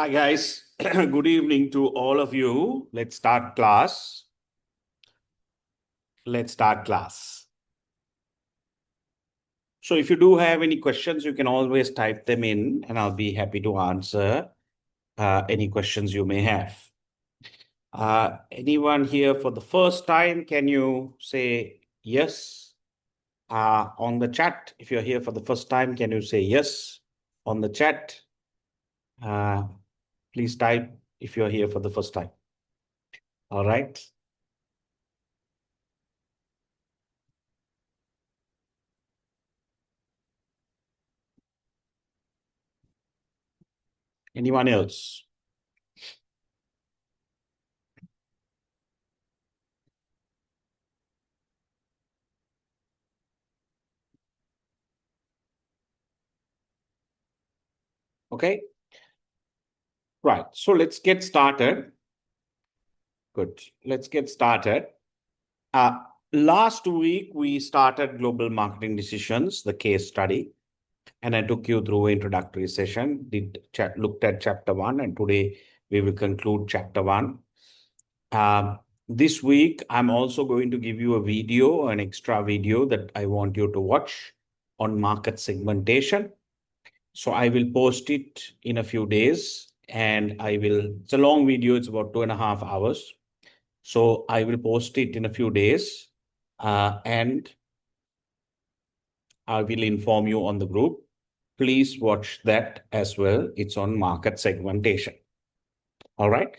Hi guys, good evening to all of you. Let's start class. So if you do have any questions, you can always type them in and I'll be happy to answer any questions you may have. Anyone here for the first time, can you say yes on the chat? If you're here for the first time, can you say yes on the chat? Please type if you're here for the first time. All right. Anyone else? Okay. Right. So let's get started. Good. Let's get started. Last week, we started Global Marketing Decisions, the case study, and I took you through an introductory session, looked at chapter 1, and today we will conclude chapter 1. This week, I'm also going to give you a video, an extra video that I want you to watch on market segmentation. So I will post it in a few days and it's a long video, it's about 2.5 hours. So I will post it in a few days and I will inform you on the group. Please watch that as well. It's on market segmentation. All right.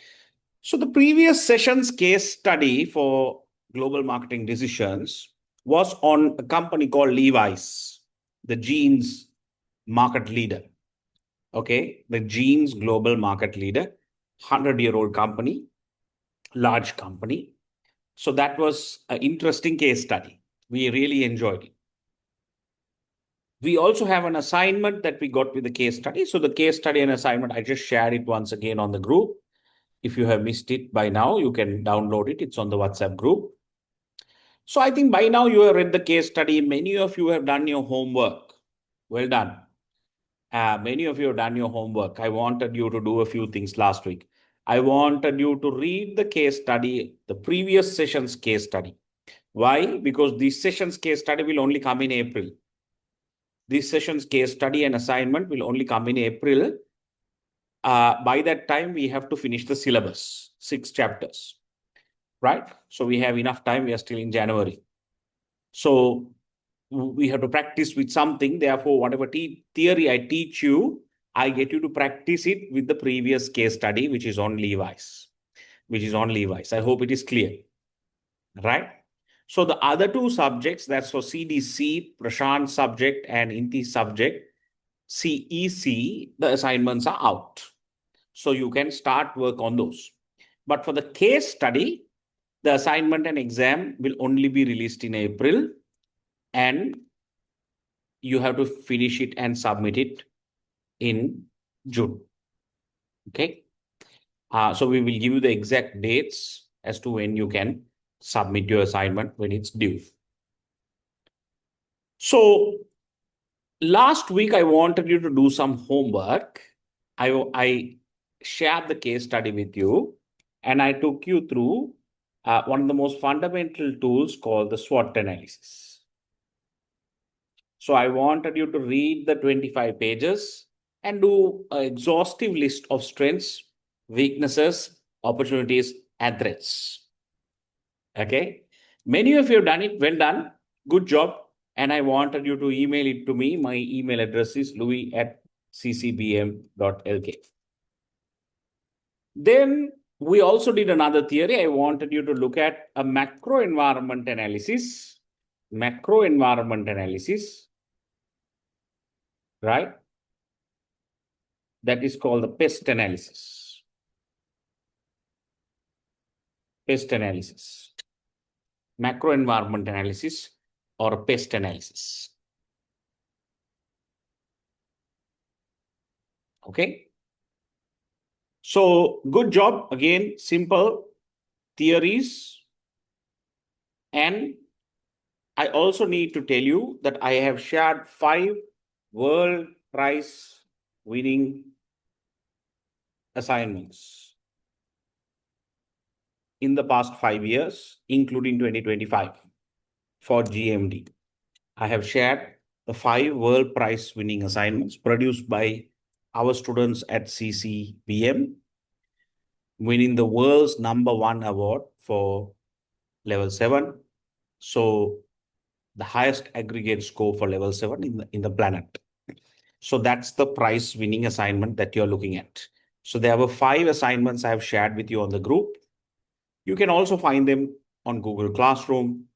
So the previous session's case study for global marketing decisions was on a company called Levi's, the jeans market leader. Okay, the jeans global market leader, 100-year-old company, large company. So that was an interesting case study. We really enjoyed it. We also have an assignment that we got with the case study. So the case study and assignment, I just shared it once again on the group. If you have missed it by now, you can download it. It's on the WhatsApp group. So I think by now you have read the case study. Many of you have done your homework. Well done. Many of you have done your homework. I wanted you to do a few things last week. I wanted you to read the case study, the previous session's case study. Why? Because this session's case study will only come in April. This session's case study and assignment will only come in April. By that time, we have to finish the syllabus, 6 chapters, right? So we have enough time. We are still in January. So we have to practice with something. Therefore, whatever theory I teach you, I get you to practice it with the previous case study, which is on Levi's. I hope it is clear, right? So the other 2 subjects, that's for CDC, Prashant subject and Inti subject, CEC, the assignments are out. So you can start work on those. But for the case study, the assignment and exam will only be released in April, and you have to finish it and submit it in June. Okay. So we will give you the exact dates as to when you can submit your assignment when it's due. So last week, I wanted you to do some homework. I shared the case study with you and I took you through one of the most fundamental tools called the SWOT analysis. So I wanted you to read the 25 pages and do an exhaustive list of strengths, weaknesses, opportunities, and threats. Okay. Many of you have done it. Well done. Good job. And I wanted you to email it to me. My email address is louis@ccbm.lk. Then we also did another theory. I wanted you to look at a macro environment analysis. Right? That is called the pest analysis. Macro environment analysis or pest analysis. Okay. So good job. Again, simple theories. And I also need to tell you that I have shared 5 world prize winning assignments in the past 5 years, including 2025 for GMD. I have shared the 5 world prize winning assignments produced by our students at CIM, winning the world's #1 award for level 7. So the highest aggregate score for level 7 in the planet. So that's the prize winning assignment that you're looking at. So there were 5 assignments I have shared with you on the group. You can also find them on Google Classroom.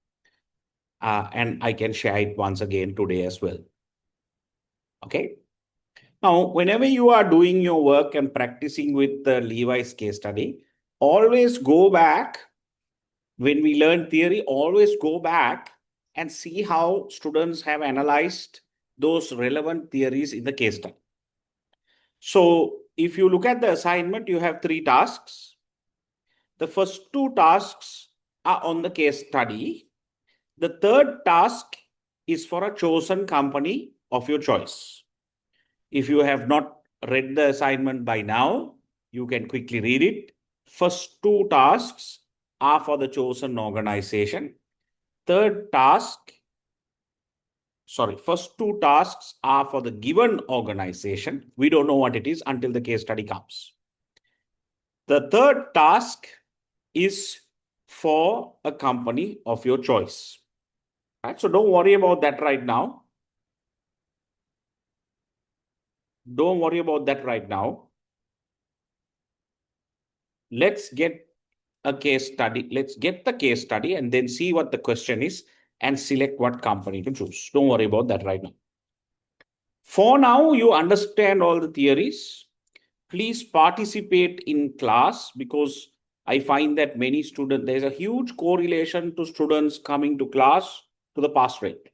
And I can share it once again today as well. Okay. Now, whenever you are doing your work and practicing with the Lewi's case study, always go back. When we learn theory, always go back and see how students have analyzed those relevant theories in the case study. So if you look at the assignment, you have 3 tasks. The first 2 tasks are on the case study. The third task is for a chosen company of your choice. If you have not read the assignment by now, you can quickly read it. First 2 tasks are for the chosen organization. First 2 tasks are for the given organization. We don't know what it is until the case study comes. The third task is for a company of your choice. Right? So don't worry about that right now. Don't worry about that right now. Let's get a case study. Let's get the case study and then see what the question is and select what company to choose. Don't worry about that right now. For now, you understand all the theories. Please participate in class because I find that many students, there's a huge correlation to students coming to class to the pass rate.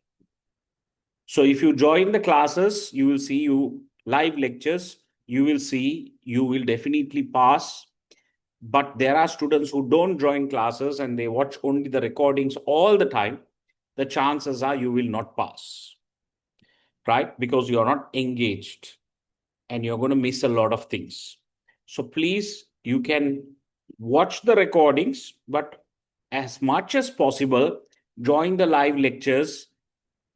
So if you join the classes, you will see you live lectures, you will see you will definitely pass. But there are students who don't join classes and they watch only the recordings all the time. The chances are you will not pass, right? Because you're not engaged and you're going to miss a lot of things. So please, you can watch the recordings, but as much as possible, join the live lectures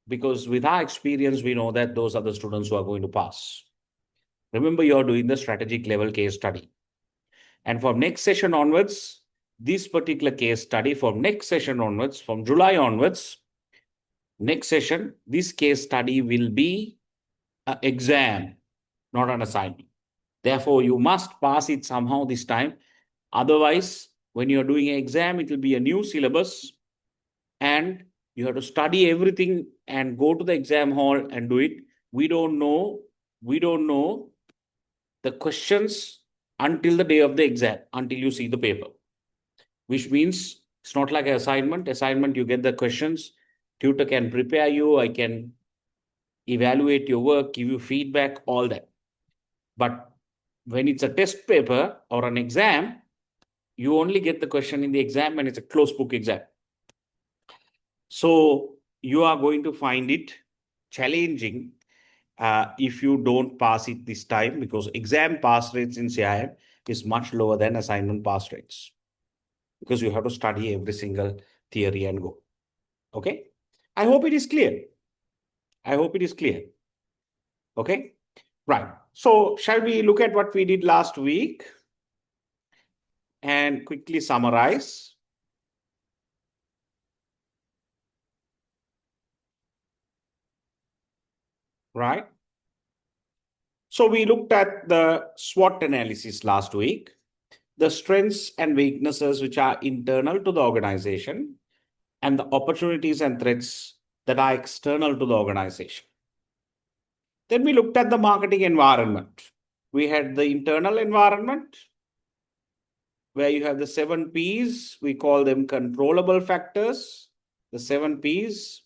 because with our experience, we know that those are the students who are going to pass. Remember, you're doing the strategic level case study. And from next session onwards, this particular case study from next session onwards, from July onwards, next session, this case study will be an exam, not an assignment. Therefore, you must pass it somehow this time. Otherwise, when you're doing an exam, it will be a new syllabus and you have to study everything and go to the exam hall and do it. We don't know the questions until the day of the exam, until you see the paper, which means it's not like an assignment. Assignment, you get the questions, tutor can prepare you, I can evaluate your work, give you feedback, all that. But when it's a test paper or an exam, you only get the question in the exam and it's a closed book exam. So you are going to find it challenging if you don't pass it this time because exam pass rates in CIM is much lower than assignment pass rates because you have to study every single theory and go. Okay. I hope it is clear. I hope it is clear. Okay. Right. So shall we look at what we did last week and quickly summarize? Right. So we looked at the SWOT analysis last week, the strengths and weaknesses which are internal to the organization and the opportunities and threats that are external to the organization. Then we looked at the marketing environment. We had the internal environment where you have the 7 P's. We call them controllable factors. The 7 P's: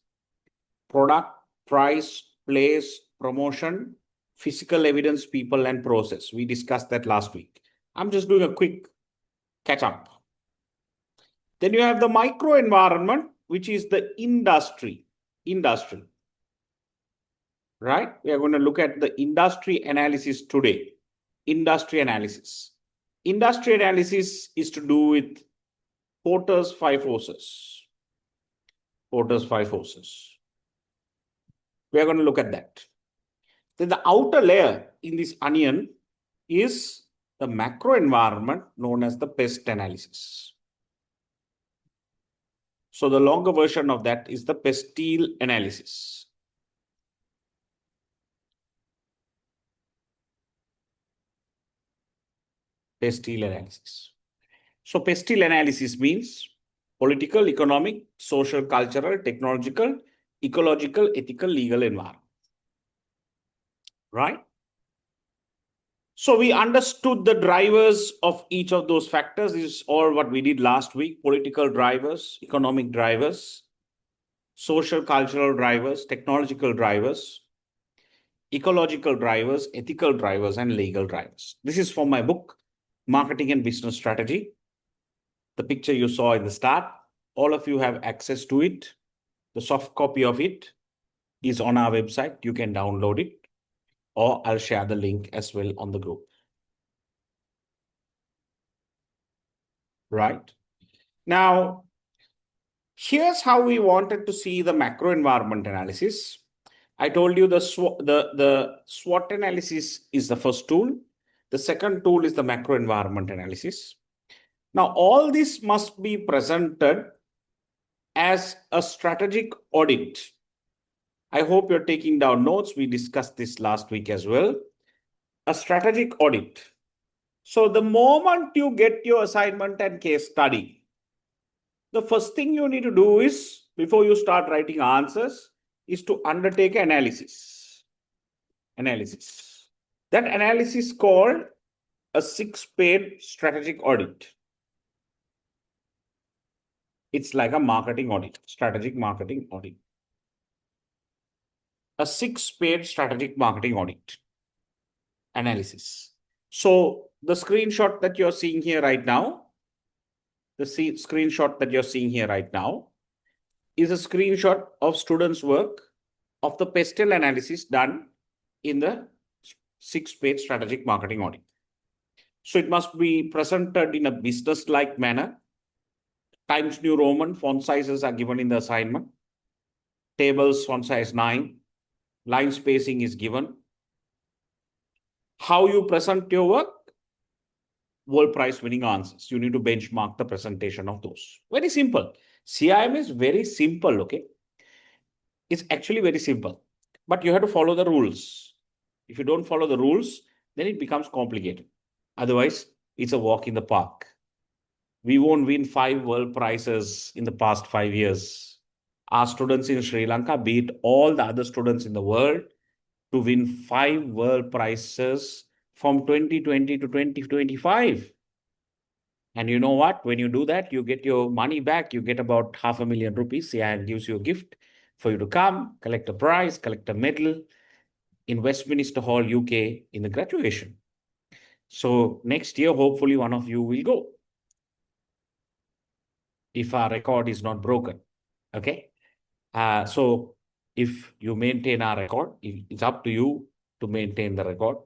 product, price, place, promotion, physical evidence, people, and process. We discussed that last week. I'm just doing a quick catch up. Then you have the micro environment, which is the industry. Right? We are going to look at the industry analysis today. industry analysis. Industry analysis is to do with Porter's five forces. Porter's five forces. We are going to look at that. Then the outer layer in this onion is the macro environment known as the pest analysis. So the longer version of that is the pestile analysis. Pestile analysis. So pestile analysis means political, economic, social, cultural, technological, ecological, ethical, legal environment. Right? So we understood the drivers of each of those factors. This is all what we did last week. Political drivers, economic drivers, social, cultural drivers, technological drivers, ecological drivers, ethical drivers, and legal drivers. This is from my book, Marketing and Business Strategy. The picture you saw in the start, all of you have access to it. The soft copy of it is on our website. You can download it, or I'll share the link as well on the group. Right? Now, here's how we wanted to see the macro environment analysis. I told you the SWOT analysis is the first tool. The second tool is the macro environment analysis. Now, all this must be presented as a strategic audit. I hope you're taking down notes. We discussed this last week as well. A strategic audit. So the moment you get your assignment and case study, the first thing you need to do is, before you start writing answers, is to undertake analysis. That analysis called a 6-page strategic audit. It's like a marketing audit, strategic marketing audit. A 6-page strategic marketing audit analysis. So the screenshot that you're seeing here right now, is a screenshot of students' work of the pestle analysis done in the 6-page strategic marketing audit. So it must be presented in a business-like manner. Times New Roman font sizes are given in the assignment. Tables font size 9. Line spacing is given. How you present your work? World Prize winning answers. You need to benchmark the presentation of those. Very simple. CIM is very simple, okay? It's actually very simple. But you have to follow the rules. If you don't follow the rules, then it becomes complicated. Otherwise, it's a walk in the park. We won't win 5 world prizes in the past 5 years. Our students in Sri Lanka beat all the other students in the world to win 5 world prizes from 2020 to 2025. And you know what? When you do that, you get your money back. You get about ₹500,000. CIM gives you a gift for you to come, collect a prize, collect a medal in Westminster Hall, UK, in the graduation. So next year, hopefully one of you will go, if our record is not broken. Okay. So if you maintain our record, it's up to you to maintain the record.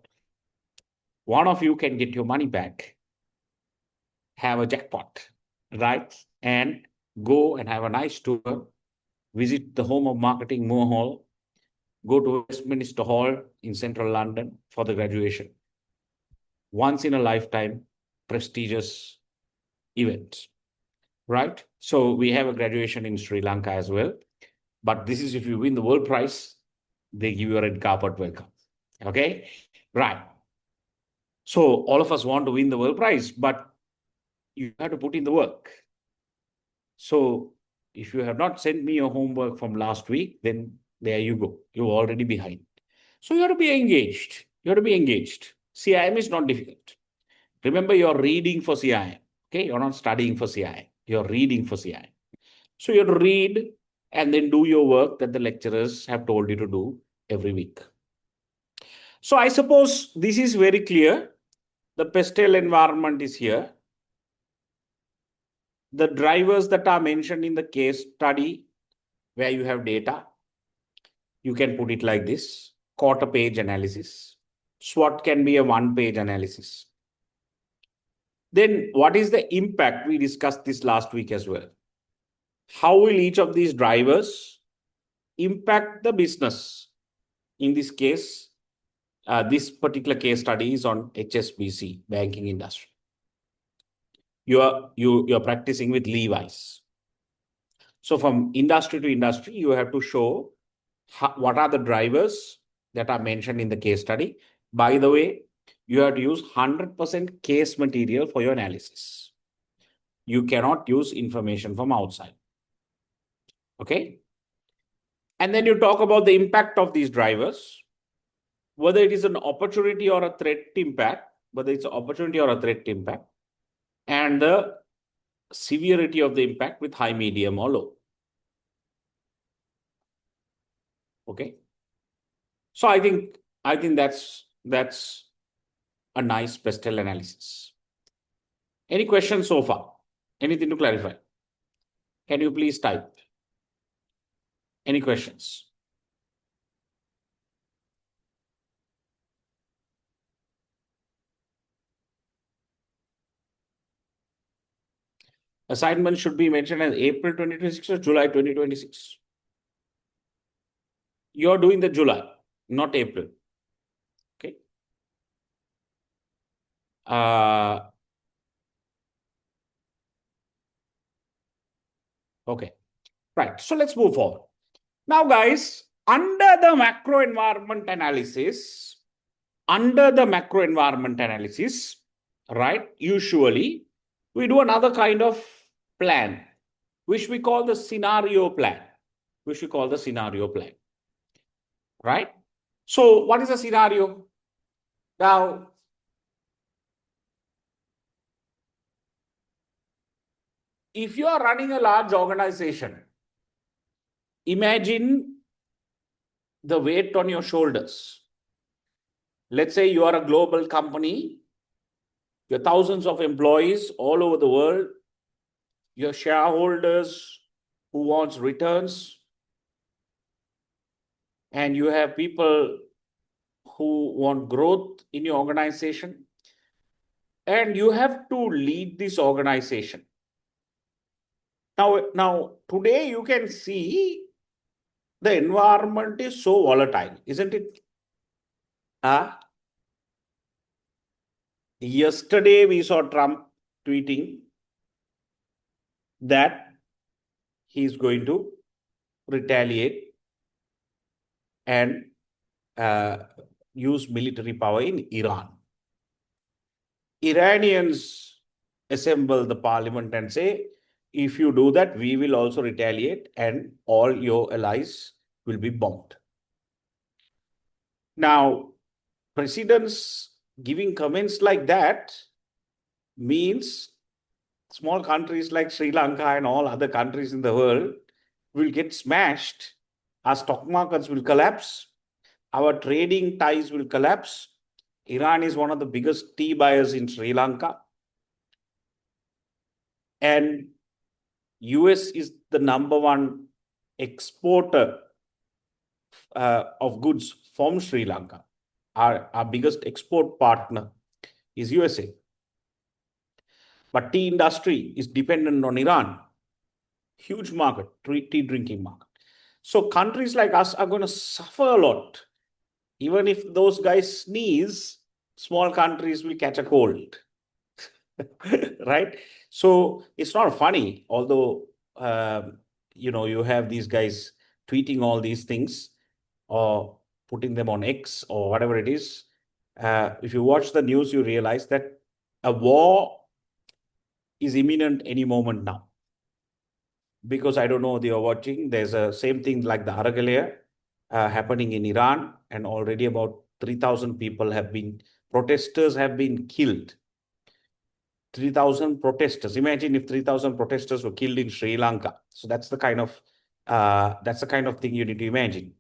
One of you can get your money back, have a jackpot, right? And go and have a nice tour, visit the home of marketing, Moore Hall, go to Westminster Hall in central London for the graduation. Once in a lifetime, prestigious event, right? So we have a graduation in Sri Lanka as well. But this is if you win the world prize, they give you a red carpet welcome. Okay, right. So all of us want to win the world prize, but you have to put in the work. So if you have not sent me your homework from last week, then there you go. You're already behind. So you have to be engaged. CIM is not difficult. Remember, you're reading for CIM. Okay, you're not studying for CIM. You're reading for CIM. So you have to read and then do your work that the lecturers have told you to do every week. So I suppose this is very clear. The pestle environment is here. The drivers that are mentioned in the case study, where you have data, you can put it like this: quarter page analysis. SWOT can be a one-page analysis. Then what is the impact? We discussed this last week as well. How will each of these drivers impact the business? In this case, this particular case study is on HSBC, banking industry. You're practicing with Levi's. So from industry to industry, you have to show what are the drivers that are mentioned in the case study. By the way, you have to use 100% case material for your analysis. You cannot use information from outside. Okay. And then you talk about the impact of these drivers, whether it is an opportunity or a threat impact, whether it's an opportunity or a threat impact, and the severity of the impact with high, medium, or low. Okay. So I think that's a nice pestle analysis. Any questions so far? Anything to clarify? Can you please type? Any questions? Assignment should be mentioned as April 2026 or July 2026. You're doing the July, not April. Okay. Okay. Right. So let's move forward. Now, guys, under the macro environment analysis, right, usually we do another kind of plan, which we call the scenario plan, right? So what is a scenario? Now, if you are running a large organization, imagine the weight on your shoulders. Let's say you are a global company, you have thousands of employees all over the world, your shareholders who wants returns, and you have people who want growth in your organization, and you have to lead this organization. Now today you can see the environment is so volatile, isn't it? Yesterday we saw Trump tweeting that he's going to retaliate and use military power in Iran. Iranians assemble the parliament and say, if you do that, we will also retaliate and all your allies will be bombed. Now, presidents giving comments like that means small countries like Sri Lanka and all other countries in the world will get smashed. Our stock markets will collapse. Our trading ties will collapse. Iran is one of the biggest tea buyers in Sri Lanka. And US is the number one exporter of goods from Sri Lanka. Our biggest export partner is USA. But tea industry is dependent on Iran. Huge market, tea drinking market. So countries like us are going to suffer a lot. Even if those guys sneeze, small countries will catch a cold. Right? So it's not funny, although, you have these guys tweeting all these things or putting them on X or whatever it is. If you watch the news, you realize that a war is imminent any moment now. Because I don't know if you're watching, there's a same thing like the Aragalaya happening in Iran, and already about 3,000 protesters have been killed. 3,000 protesters. Imagine if 3,000 protesters were killed in Sri Lanka. So that's the kind of thing you need to imagine.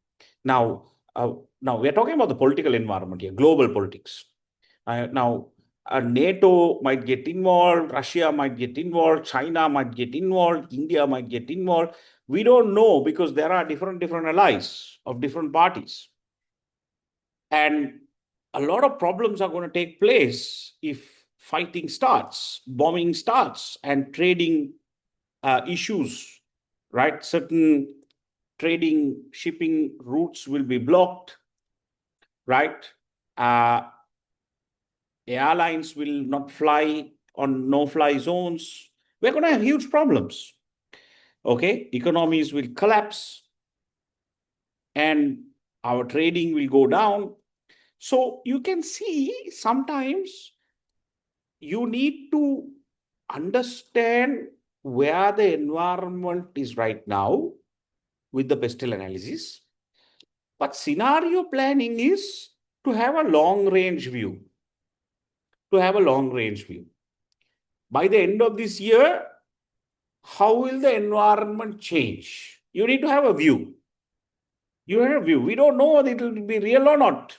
Now we are talking about the political environment here, global politics. Now, NATO might get involved, Russia might get involved, China might get involved, India might get involved. We don't know because there are different allies of different parties. And a lot of problems are going to take place if fighting starts, bombing starts, and trading issues, right? Certain trading shipping routes will be blocked, right? Airlines will not fly on no-fly zones. We're going to have huge problems. Okay, economies will collapse and our trading will go down. So you can see sometimes you need to understand where the environment is right now with the pestle analysis. But scenario planning is to have a long range view. To have a long range view. By the end of this year, how will the environment change? You need to have a view. You have a view. We don't know whether it will be real or not.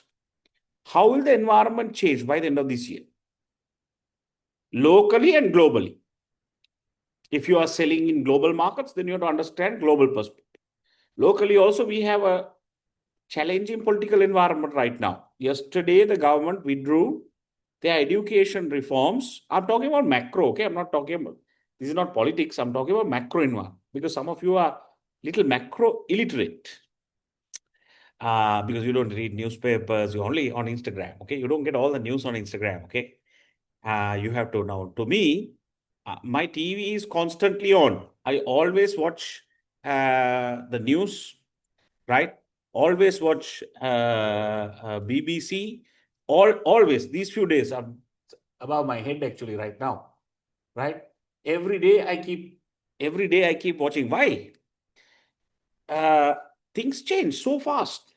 How will the environment change by the end of this year? Locally and globally. If you are selling in global markets, then you have to understand global perspective. Locally also, we have a challenging political environment right now. Yesterday, the government withdrew their education reforms. I'm talking about macro, okay? I'm not talking about, this is not politics. I'm talking about macro environment because some of you are little macro illiterate. Because you don't read newspapers, you're only on Instagram, okay? You don't get all the news on Instagram, okay? You have to now, to me, my TV is constantly on. I always watch the news, right? Always watch BBC. Always, these few days are above my head actually right now, right? Every day I keep watching. Why? Things change so fast.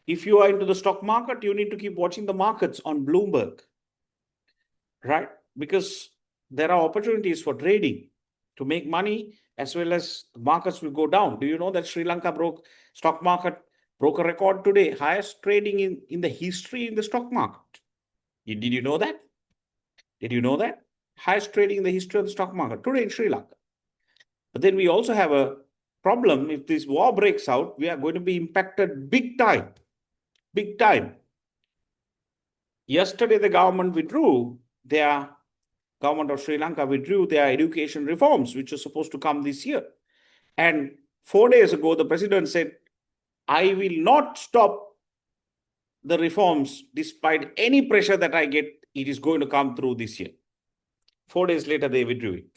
If you are into the stock market, you need to keep watching the markets on Bloomberg, right? Because there are opportunities for trading to make money as well as the markets will go down. Do you know that Sri Lanka stock market broke a record today, highest trading in the history in the stock market? Did you know that? Did you know that? Highest trading in the history of the stock market today in Sri Lanka. But then we also have a problem. If this war breaks out, we are going to be impacted big time. Big time. Yesterday, the government of Sri Lanka withdrew their education reforms, which are supposed to come this year. And 4 days ago, the president said, I will not stop the reforms despite any pressure that I get. It is going to come through this year. 4 days later, they withdrew it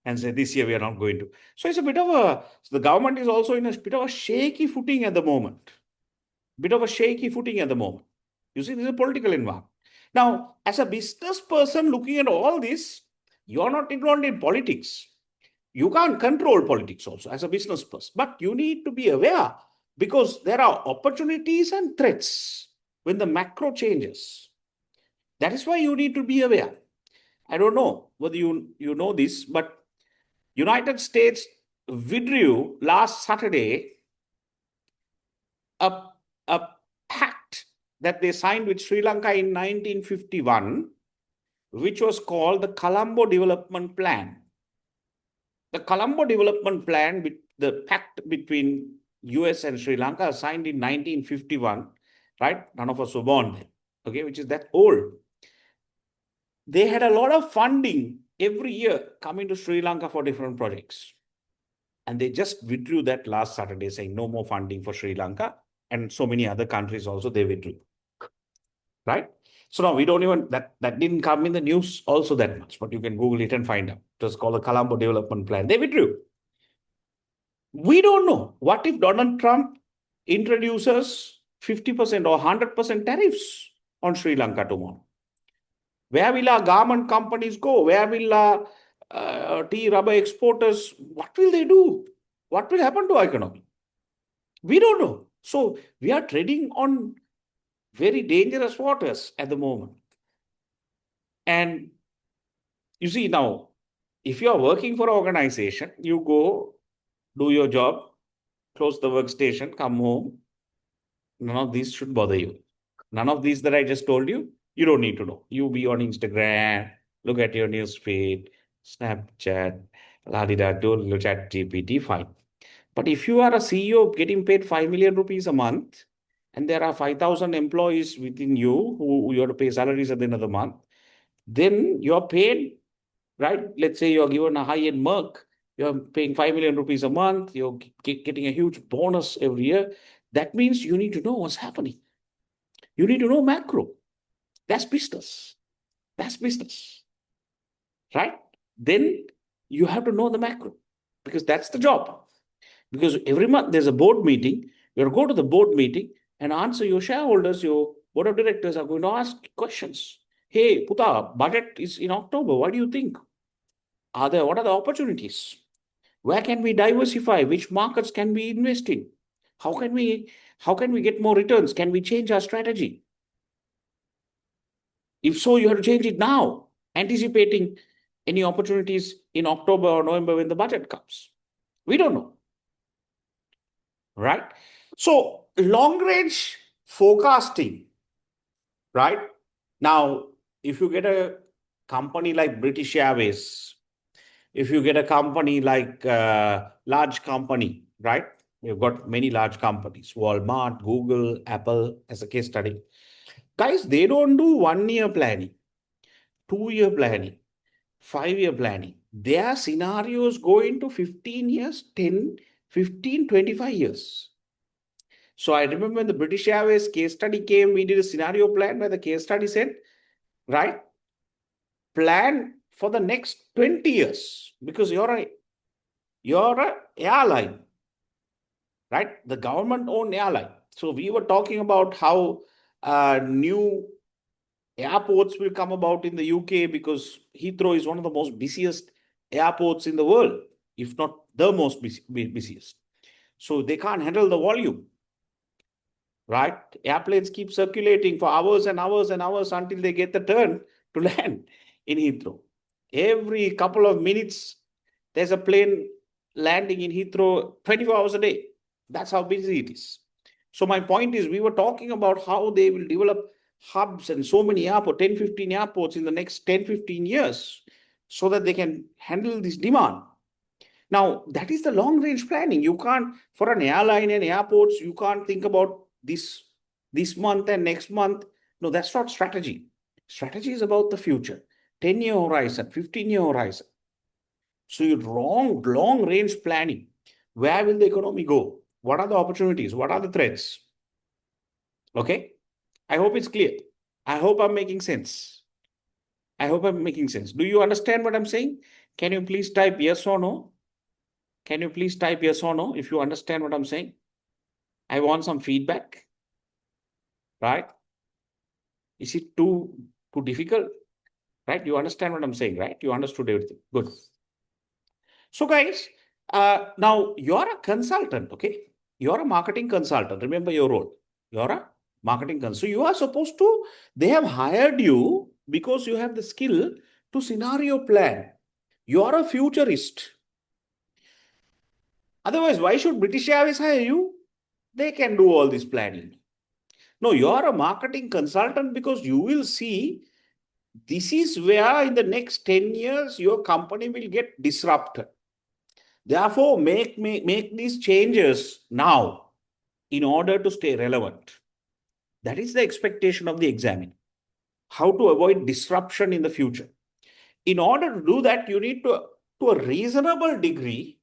and said, this year we are not going to. So it's a bit of the government is also in a bit of a shaky footing at the moment. You see, this is a political environment. Now, as a business person looking at all this, you're not involved in politics. You can't control politics also as a business person, but you need to be aware because there are opportunities and threats when the macro changes. That is why you need to be aware. I don't know whether you know this, but United States withdrew last Saturday a pact that they signed with Sri Lanka in 1951, which was called the Colombo Development Plan. The Colombo Development Plan, the pact between US and Sri Lanka, signed in 1951, right? None of us were born then, okay, which is that old. They had a lot of funding every year coming to Sri Lanka for different projects. And they just withdrew that last Saturday, saying no more funding for Sri Lanka. And so many other countries also, they withdrew, right? So now we don't even, that didn't come in the news also that much, but you can Google it and find out. It was called the Colombo Development Plan. They withdrew. We don't know. What if Donald Trump introduces 50% or 100% tariffs on Sri Lanka tomorrow? Where will our garment companies go? Where will our tea rubber exporters, what will they do? What will happen to our economy? We don't know. So we are treading on very dangerous waters at the moment. And you see now, if you are working for an organization, you go, do your job, close the workstation, come home. None of these should bother you. None of these that I just told you, you don't need to know. You be on Instagram, look at your newsfeed, Snapchat, do chat GPT, fine. But if you are a CEO getting paid 5 million rupees a month and there are 5,000 employees within you who you have to pay salaries at the end of the month, then you're paid, right? Let's say you're given a high-end Merc, you're paying 5 million rupees a month, you're getting a huge bonus every year. That means you need to know what's happening. You need to know macro. That's business. That's business, right? Then you have to know the macro because that's the job. Because every month there's a board meeting. You have to go to the board meeting and answer your shareholders, your board of directors are going to ask questions. Hey, Puta, budget is in October. What do you think? What are the opportunities? Where can we diversify? Which markets can we invest in? How can we get more returns? Can we change our strategy? If so, you have to change it now, anticipating any opportunities in October or November when the budget comes. We don't know, right? So long range forecasting, right? Now, if you get a company like British Airways, if you get a company like large company, right? You've got many large companies, Walmart, Google, Apple, as a case study. Guys, they don't do 1 year planning, 2 year planning, 5 year planning. Their scenarios go into 15 years, 10, 15, 25 years. So I remember when the British Airways case study came, we did a scenario plan where the case study said, right, plan for the next 20 years because you're a airline, right? The government-owned airline. So we were talking about how new airports will come about in the UK because Heathrow is one of the most busiest airports in the world, if not the most busiest. So they can't handle the volume, right? Airplanes keep circulating for hours and hours and hours until they get the turn to land in Heathrow. Every couple of minutes, there's a plane landing in Heathrow 24 hours a day. That's how busy it is. So my point is, we were talking about how they will develop hubs and so many airports, 10, 15 airports in the next 10, 15 years so that they can handle this demand. Now, that is the long range planning. You can't, for an airline and airports, you can't think about this month and next month. No, that's not strategy. Strategy is about the future, 10-year horizon, 15-year horizon. So you long range planning. Where will the economy go? What are the opportunities? What are the threats? Okay. I hope it's clear. I hope I'm making sense. I hope I'm making sense. Do you understand what I'm saying? Can you please type yes or no? Can you please type yes or no if you understand what I'm saying? I want some feedback. Right? Is it too difficult? Right? You understand what I'm saying, right? You understood everything. Good. So guys, now you're a consultant, okay? You're a marketing consultant. Remember your role. You're a marketing consultant. So you are supposed to, they have hired you because you have the skill to scenario plan. You're a futurist. Otherwise, why should British Airways hire you? They can do all this planning. No, you're a marketing consultant because you will see this is where in the next 10 years, your company will get disrupted. Therefore, make these changes now in order to stay relevant. That is the expectation of the examiner. How to avoid disruption in the future. In order to do that, you need to a reasonable degree,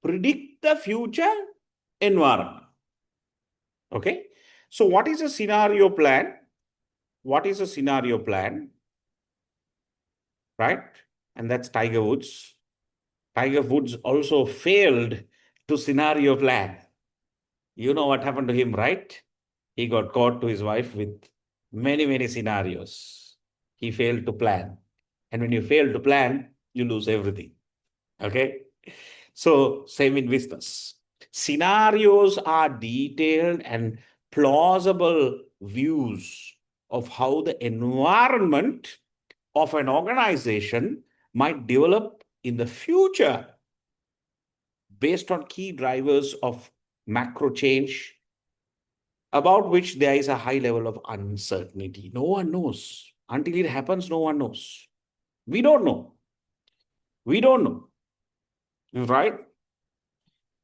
predict the future environment. Okay. So what is a scenario plan? What is a scenario plan? Right? And that's Tiger Woods. Tiger Woods also failed to scenario plan. You know what happened to him, right? He got caught to his wife with many, many scenarios. He failed to plan. And when you fail to plan, you lose everything. Okay? So, same in business. Scenarios are detailed and plausible views of how the environment of an organization might develop in the future based on key drivers of macro change about which there is a high level of uncertainty. No one knows. Until it happens, no one knows. We don't know. We don't know. Right?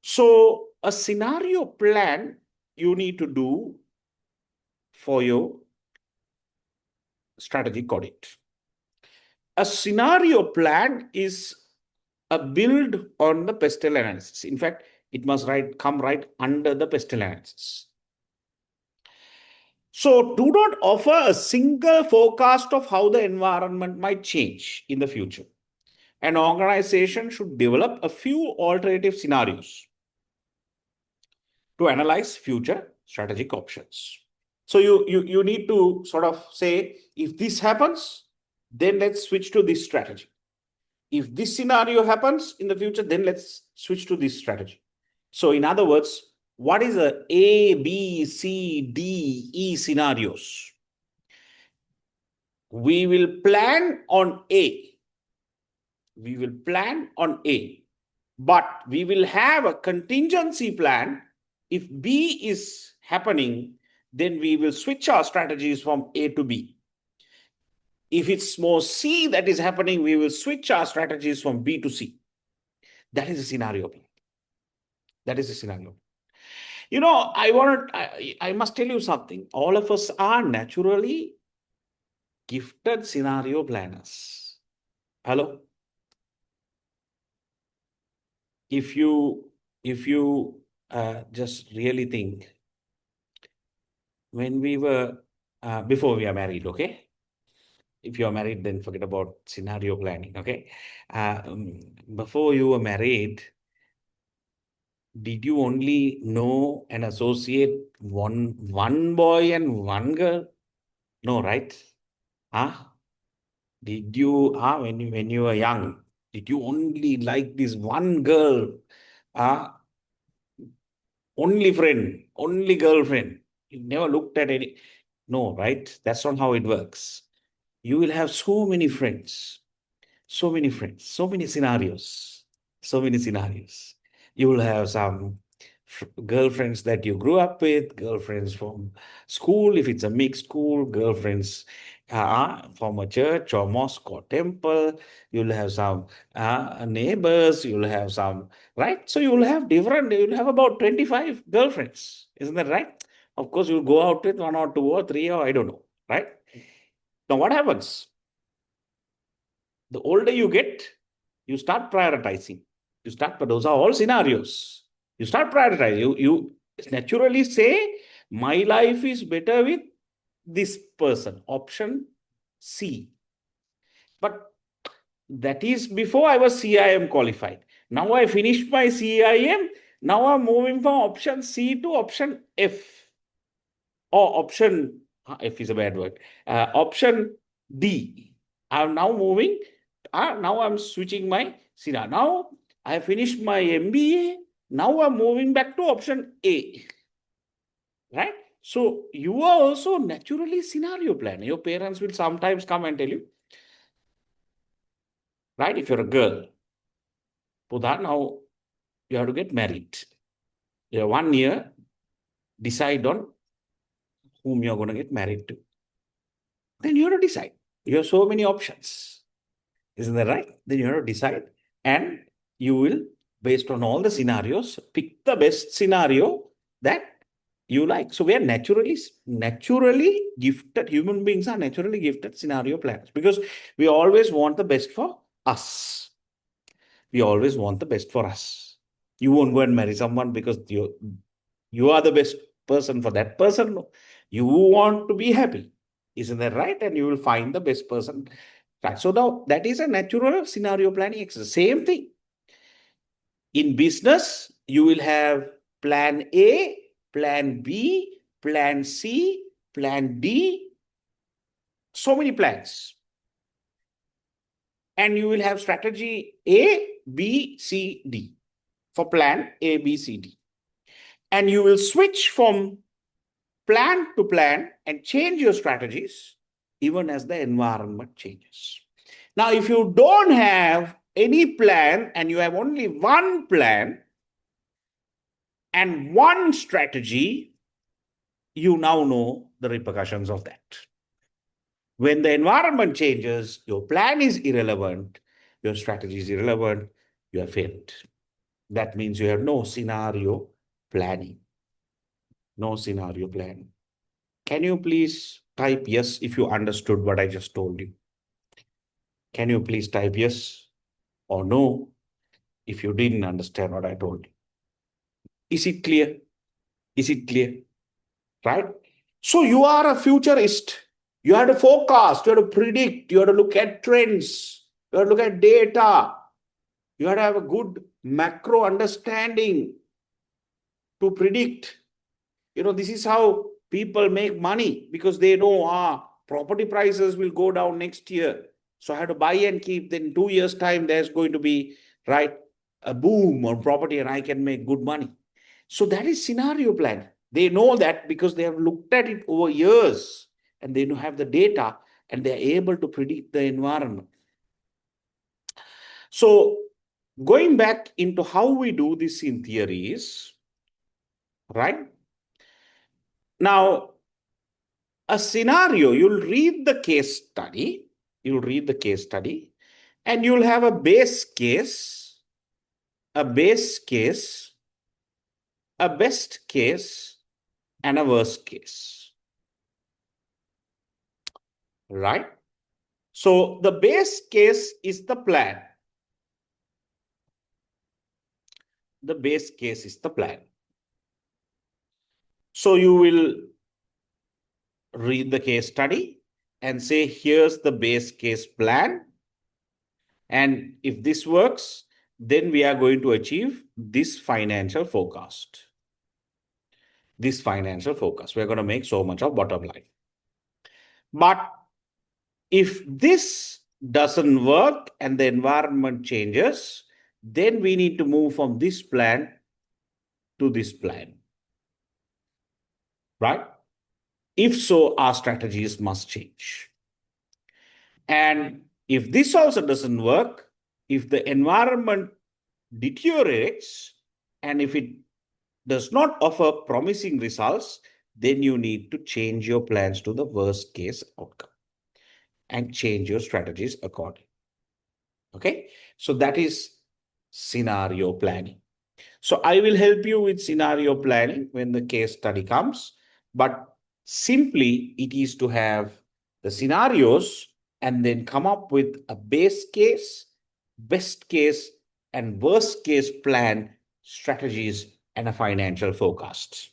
So a scenario plan you need to do for your strategic audit. A scenario plan is a build on the pestle analysis. In fact, it must come right under the pestle analysis. So do not offer a single forecast of how the environment might change in the future. An organization should develop a few alternative scenarios to analyze future strategic options. So you need to sort of say, if this happens, then let's switch to this strategy. If this scenario happens in the future, then let's switch to this strategy. So in other words, what is a B, C, D, E scenarios? We will plan on A. We will plan on A, but we will have a contingency plan. If B is happening, then we will switch our strategies from A to B. If it's more C that is happening, we will switch our strategies from B to C. That is a scenario plan. That is a scenario. You know, I must tell you something. All of us are naturally gifted scenario planners. Hello? If you just really think, when we were, before we are married, okay? If you are married, then forget about scenario planning, okay? Before you were married, did you only know and associate one boy and one girl? No, right? Did you, when you were young, did you only like this one girl? Only friend, only girlfriend. You never looked at any. No, right? That's not how it works. You will have so many friends, so many friends, so many scenarios, so many scenarios. You will have some girlfriends that you grew up with, girlfriends from school, if it's a mixed school, girlfriends from a church or mosque or temple. You'll have some neighbors, you'll have some, right? So you'll have about 25 girlfriends. Isn't that right? Of course, you'll go out with one or two or three, or I don't know, right? Now, what happens? The older you get, you start prioritizing. But those are all scenarios. You start prioritizing. You naturally say, my life is better with this person, option C. But that is before I was CIM qualified. Now I finished my CIM. Now I'm moving from option C to option F. Or option, F is a bad word, option D. I'm now moving, now I'm switching my scenario. Now I finished my MBA. Now I'm moving back to option A. Right? So you are also naturally scenario planner. Your parents will sometimes come and tell you, right? If you're a girl, Pudha, now you have to get married. You have 1 year, decide on whom you're going to get married to. Then you have to decide. You have so many options. Isn't that right? Then you have to decide, and you will, based on all the scenarios, pick the best scenario that you like. So we are naturally gifted. Human beings are naturally gifted scenario planners because we always want the best for us. We always want the best for us. You won't go and marry someone because you are the best person for that person. No. You want to be happy. Isn't that right? And you will find the best person. Right. So now that is a natural scenario planning exercise. Same thing. In business, you will have plan A, plan B, plan C, plan D. So many plans. And you will have strategy A, B, C, D for plan A, B, C, D. And you will switch from plan to plan and change your strategies even as the environment changes. Now, if you don't have any plan and you have only one plan and one strategy, you now know the repercussions of that. When the environment changes, your plan is irrelevant, your strategy is irrelevant, you have failed. That means you have no scenario planning. No scenario planning. Can you please type yes if you understood what I just told you? Can you please type yes or no if you didn't understand what I told you? Is it clear? Is it clear? Right? So you are a futurist. You have to forecast, you have to predict, you have to look at trends, you have to look at data, you have to have a good macro understanding to predict. This is how people make money because they know property prices will go down next year. So I have to buy and keep. Then 2 years' time, there's going to be a boom on property, and I can make good money. So that is scenario plan. They know that because they have looked at it over years, and they have the data, and they're able to predict the environment. So going back into how we do this in theories, right? Now, a scenario, you'll read the case study, and you'll have a base case, a best case, and a worst case. Right? So the base case is the plan. The base case is the plan. So you will read the case study and say, here's the base case plan. And if this works, then we are going to achieve this financial forecast. We're going to make so much of bottom line. But if this doesn't work and the environment changes, then we need to move from this plan to this plan. Right? If so, our strategies must change. And if this also doesn't work, if the environment deteriorates, and if it does not offer promising results, then you need to change your plans to the worst case outcome and change your strategies accordingly. Okay, so that is scenario planning. So I will help you with scenario planning when the case study comes, but simply it is to have the scenarios and then come up with a base case, best case, and worst case plan, strategies, and a financial forecast.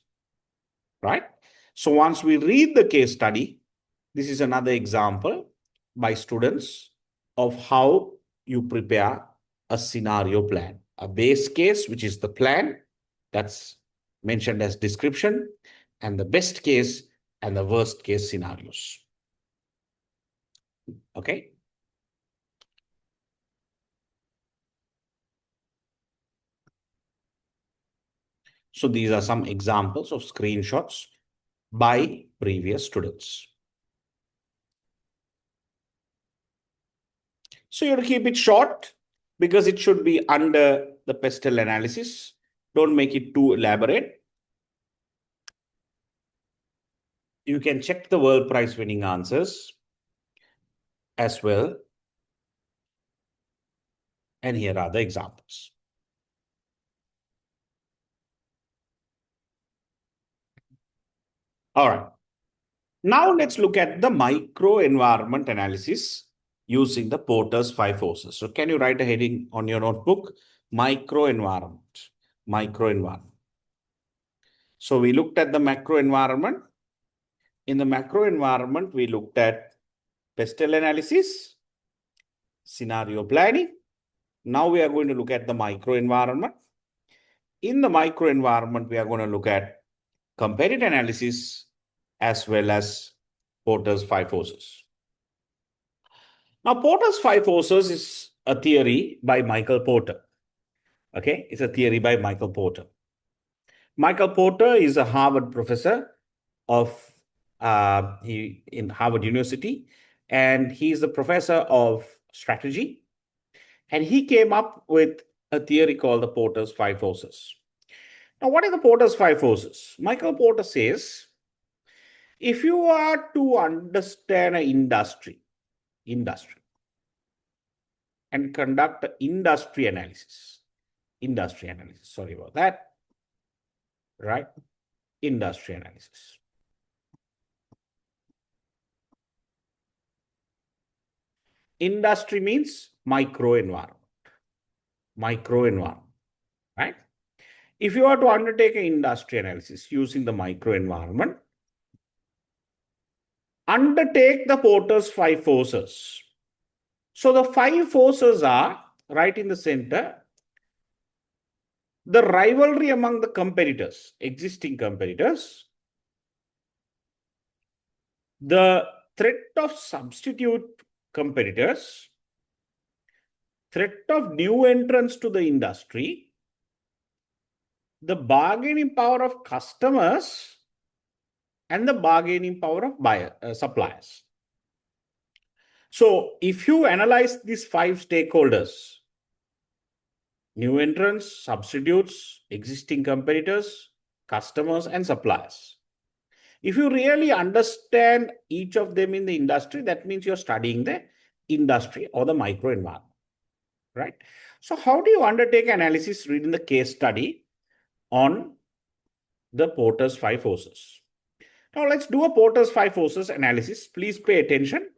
Right? So once we read the case study, this is another example by students of how you prepare a scenario plan. A base case, which is the plan that's mentioned as description, and the best case and the worst case scenarios. Okay. So these are some examples of screenshots by previous students. So you have to keep it short because it should be under the pestle analysis. Don't make it too elaborate. You can check the world prize winning answers as well. And here are the examples. All right. Now let's look at the microenvironment analysis using the Porter's 5 forces. So can you write a heading on your notebook? Microenvironment. So we looked at the macro environment. In the macro environment, we looked at pestle analysis, scenario planning. Now we are going to look at the microenvironment. In the microenvironment, we are going to look at competitive analysis as well as Porter's 5 forces. Now, Porter's 5 forces is a theory by Michael Porter. Okay, it's a theory by Michael Porter. Michael Porter is a Harvard professor of in Harvard University, and he's the professor of strategy. And he came up with a theory called the Porter's 5 forces. Now, what are the Porter's 5 forces? Michael Porter says, if you are to understand an industry, and conduct industry analysis, sorry about that, right? Industry analysis. Industry means micro environment. Micro environment, right? If you are to undertake an industry analysis using the micro environment, undertake the Porter's 5 forces. So the 5 forces are right in the center. The rivalry among the competitors, existing competitors, the threat of substitute competitors, threat of new entrants to the industry, the bargaining power of customers, and the bargaining power of suppliers. So if you analyze these 5 stakeholders, new entrants, substitutes, existing competitors, customers, and suppliers. If you really understand each of them in the industry, that means you're studying the industry or the micro environment, right? So how do you undertake analysis reading the case study on the Porter's 5 forces? Now let's do a Porter's 5 forces analysis. Please pay attention.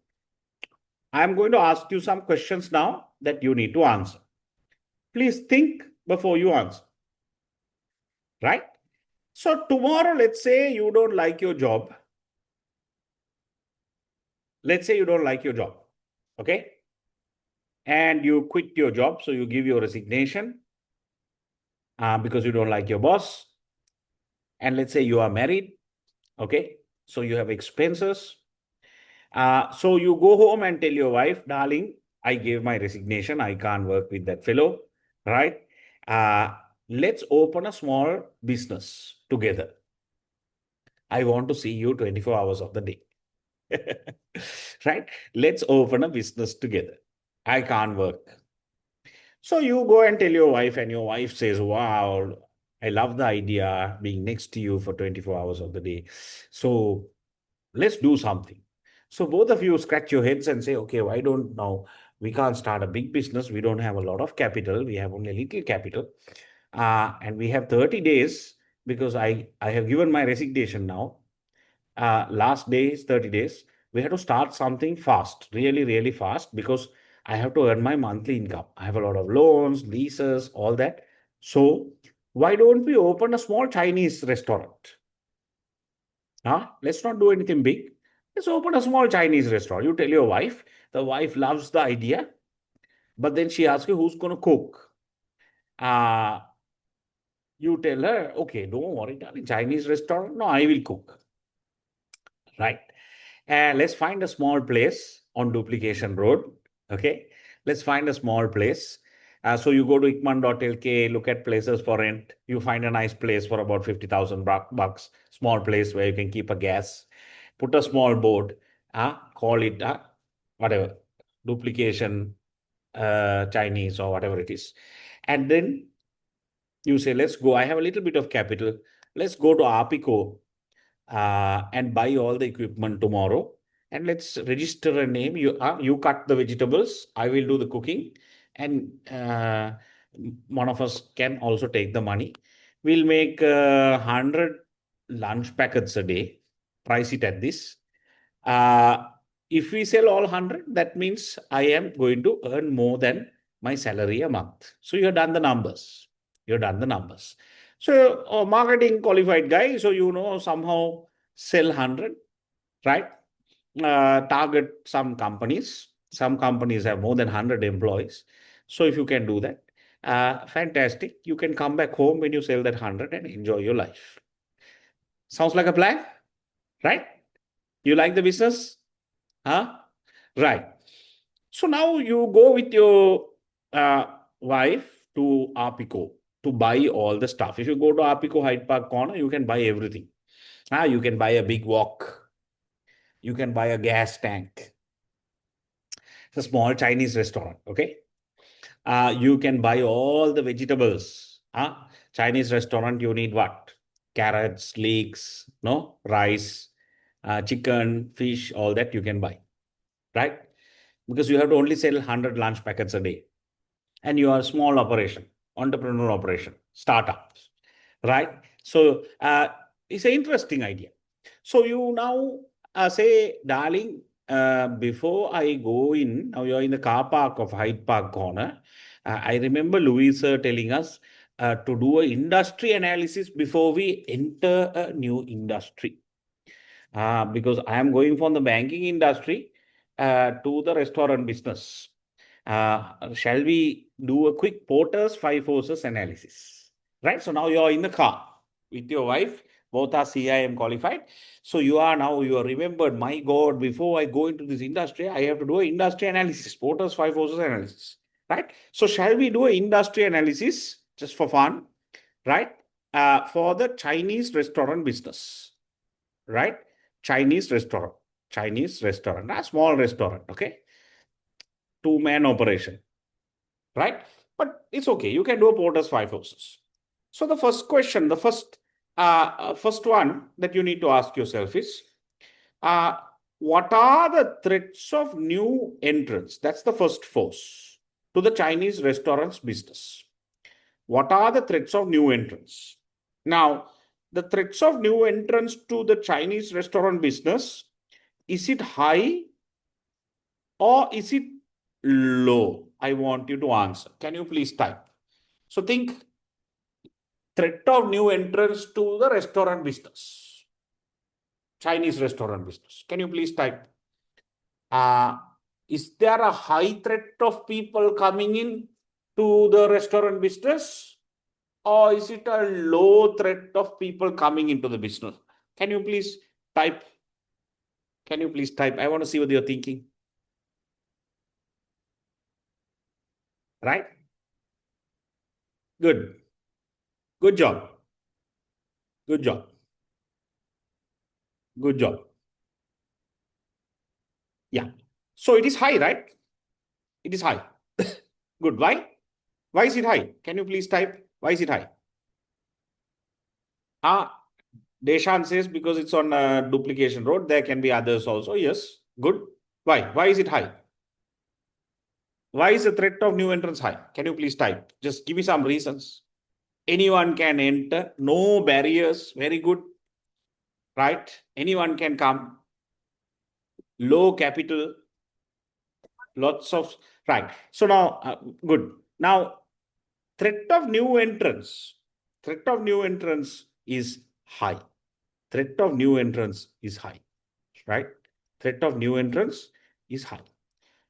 I'm going to ask you some questions now that you need to answer. Please think before you answer, right? So tomorrow, let's say you don't like your job. Let's say you don't like your job, okay? And you quit your job, so you give your resignation because you don't like your boss. And let's say you are married, okay? So you have expenses. So you go home and tell your wife, darling, I gave my resignation. I can't work with that fellow, right? Let's open a small business together. I want to see you 24 hours of the day. Right? Let's open a business together. I can't work. So you go and tell your wife, and your wife says, wow, I love the idea being next to you for 24 hours of the day. So let's do something. So both of you scratch your heads and say, okay, why don't now we can't start a big business? We don't have a lot of capital. We have only a little capital. And we have 30 days because I have given my resignation now. Last day is 30 days. We have to start something fast, really, really fast, because I have to earn my monthly income. I have a lot of loans, leases, all that. So why don't we open a small Chinese restaurant? Let's not do anything big. Let's open a small Chinese restaurant. You tell your wife, the wife loves the idea, but then she asks you, who's going to cook? You tell her, okay, don't worry, darling, Chinese restaurant. No, I will cook. Right. Let's find a small place on Duplication Road. Okay. Let's find a small place. So you go to ikman.lk, look at places for rent. You find a nice place for about 50,000 bucks, small place where you can keep a gas. Put a small board, call it whatever, Duplication Chinese or whatever it is. And then you say, let's go. I have a little bit of capital. Let's go to Apico and buy all the equipment tomorrow. And let's register a name. You cut the vegetables. I will do the cooking. And one of us can also take the money. We'll make 100 lunch packets a day. Price it at this. If we sell all 100, that means I am going to earn more than my salary a month. So you have done the numbers. You've done the numbers. So a marketing qualified guy, so somehow sell 100, right? Target some companies. Some companies have more than 100 employees. So if you can do that, fantastic. You can come back home when you sell that 100 and enjoy your life. Sounds like a plan, right? You like the business? Right. So now you go with your wife to Apico to buy all the stuff. If you go to Apico Hyde Park Corner, you can buy everything. You can buy a big wok. You can buy a gas tank. It's a small Chinese restaurant, okay? You can buy all the vegetables. Chinese restaurant, you need what? Carrots, leeks, no? Rice, chicken, fish, all that you can buy, right? Because you have to only sell 100 lunch packets a day. And you are a small operation, entrepreneurial operation, startups, right? So it's an interesting idea. So you now say, darling, before I go in, now you're in the car park of Hyde Park Corner. I remember Louis telling us to do an industry analysis before we enter a new industry. Because I am going from the banking industry to the restaurant business. Shall we do a quick Porter's five forces analysis? Right. So now you're in the car with your wife. Both are CIM qualified. So you are remembered, my God, before I go into this industry, I have to do an industry analysis, Porter's five forces analysis. Right. So shall we do an industry analysis just for fun? Right. For the Chinese restaurant business. Right. Chinese restaurant, a small restaurant, okay? Two-man operation, right? But it's okay. You can do a Porter's five forces. So the first question, the first one that you need to ask yourself is, what are the threats of new entrants? That's the first force to the Chinese restaurants business. What are the threats of new entrants? Now, the threats of new entrants to the Chinese restaurant business, is it high or is it low? I want you to answer. Can you please type? So think threat of new entrants to the restaurant business, Chinese restaurant business. Can you please type? Is there a high threat of people coming in to the restaurant business, or is it a low threat of people coming into the business? Can you please type? Can you please type? I want to see what you're thinking. Right? Good. Good job. Good job. Good job. Yeah. So it is high, right? It is high. Good. Why? Why is it high? Can you please type? Why is it high? Deshan says because it's on a duplication road. There can be others also. Yes. Good. Why? Why is it high? Why is the threat of new entrants high? Can you please type? Just give me some reasons. Anyone can enter. No barriers. Very good. Right? Anyone can come. Low capital. Lots of. Right. So now, good. Now, threat of new entrants. Threat of new entrants is high. Threat of new entrants is high. Right? Threat of new entrants is high.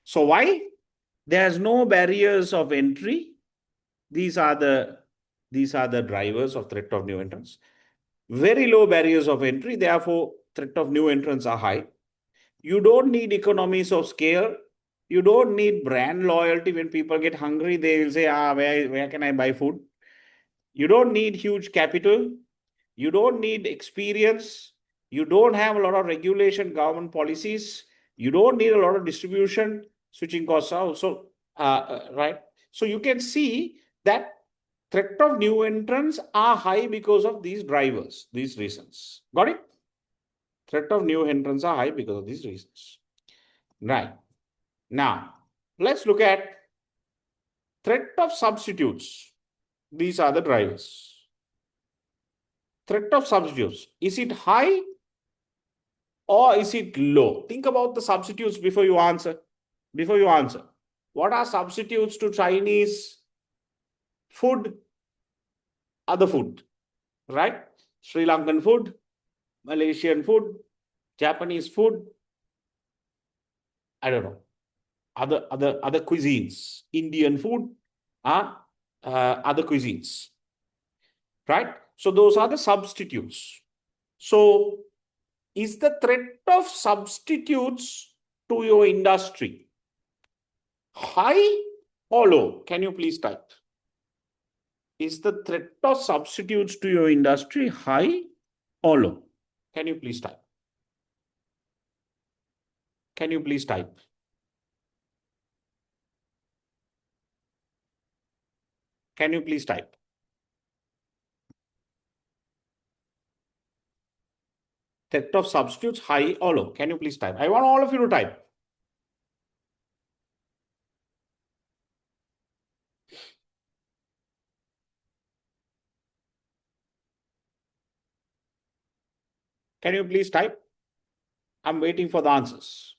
So why? There's no barriers of entry. These are the drivers of threat of new entrants. Very low barriers of entry. Therefore, threat of new entrants are high. You don't need economies of scale. You don't need brand loyalty. When people get hungry, they will say, where can I buy food? You don't need huge capital. You don't need experience. You don't have a lot of regulation, government policies. You don't need a lot of distribution. Switching costs are also, right? So you can see that threat of new entrants are high because of these drivers, these reasons. Got it? Threat of new entrants are high because of these reasons. Right. Now, let's look at threat of substitutes. These are the drivers. Threat of substitutes. Is it high or is it low? Think about the substitutes before you answer. Before you answer. What are substitutes to Chinese food? Other food, right? Sri Lankan food, Malaysian food, Japanese food. I don't know. Other cuisines, Indian food, other cuisines, right? So those are the substitutes. So is the threat of substitutes to your industry high or low? Can you please type? Is the threat of substitutes to your industry high or low? Can you please type? Can you please type? Can you please type? Threat of substitutes high or low? Can you please type? I want all of you to type. Can you please type? I'm waiting for the answers.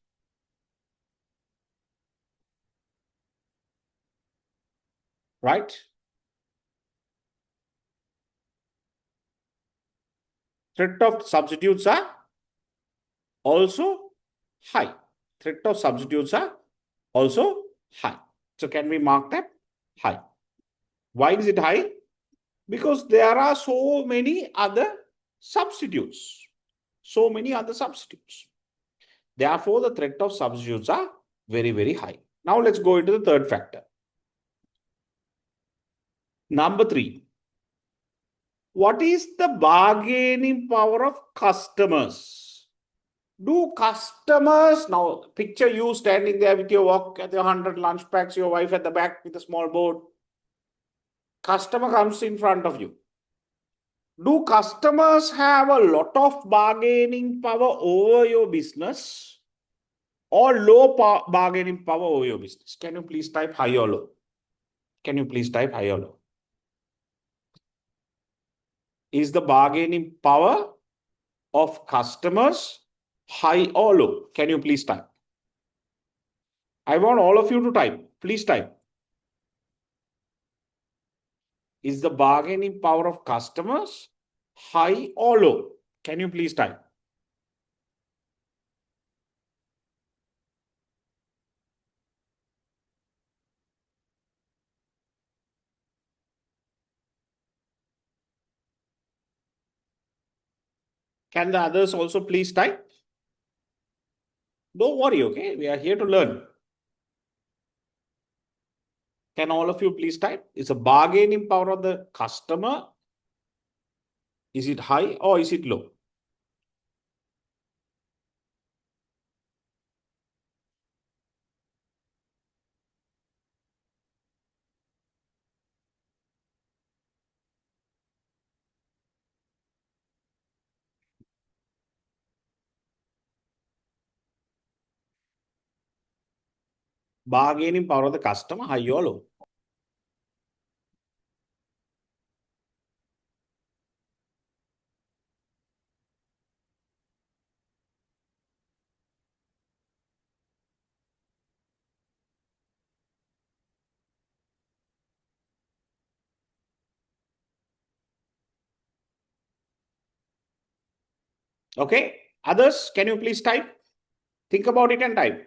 right? Threat of substitutes are also high. Threat of substitutes are also high. So can we mark that? High. Why is it high? Because there are so many other substitutes. So many other substitutes. Therefore, the threat of substitutes are very, very high. Now let's go into the third factor. Number 3. What is the bargaining power of customers? Do customers, now picture you standing there with your wok at your 100 lunch packs, your wife at the back with a small board. Customer comes in front of you. Do customers have a lot of bargaining power over your business or low bargaining power over your business? Can you please type high or low? Can you please type high or low? Is the bargaining power of customers high or low? Can you please type? I want all of you to type. Please type. Is the bargaining power of customers high or low? Can you please type? Can the others also please type? Don't worry, okay? We are here to learn. Can all of you please type? Is the bargaining power of the customer, is it high or is it low? Bargaining power of the customer, high or low? Okay. Others, can you please type? Think about it and type.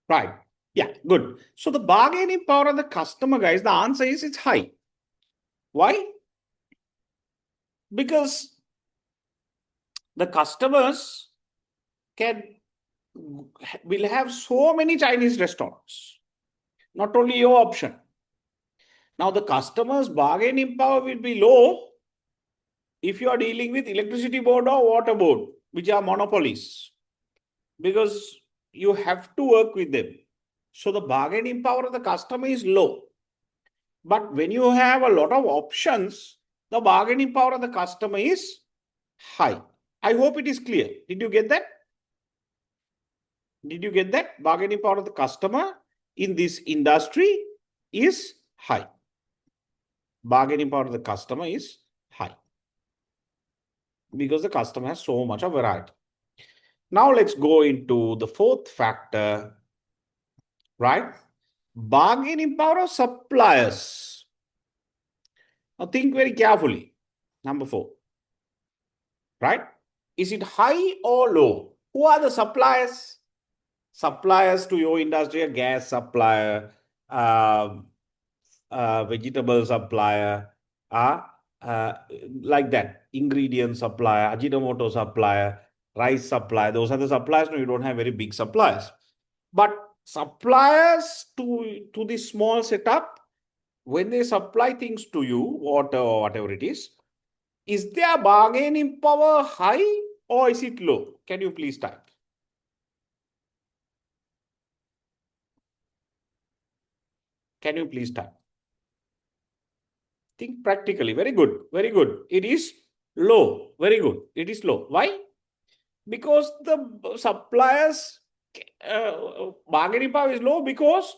Right. Yeah, good. So the bargaining power of the customer, guys, the answer is it's high. Why? Because the customers will have so many Chinese restaurants, not only your option. Now the customer's bargaining power will be low if you are dealing with electricity board or water board, which are monopolies, because you have to work with them. So the bargaining power of the customer is low. But when you have a lot of options, the bargaining power of the customer is high. I hope it is clear. Did you get that? Did you get that? Bargaining power of the customer in this industry is high. Bargaining power of the customer is high because the customer has so much of variety. Now let's go into the fourth factor, right? Bargaining power of suppliers. Now think very carefully. Number 4, right? Is it high or low? Who are the suppliers? Suppliers to your industry, a gas supplier, vegetable supplier, like that, ingredient supplier, Ajinomoto supplier, rice supplier. Those are the suppliers. No, you don't have very big suppliers. But suppliers to this small setup, when they supply things to you, water or whatever it is their bargaining power high or is it low? Can you please type? Can you please type? Think practically. Very good. Very good. It is low. Very good. It is low. Why? Because the suppliers bargaining power is low, because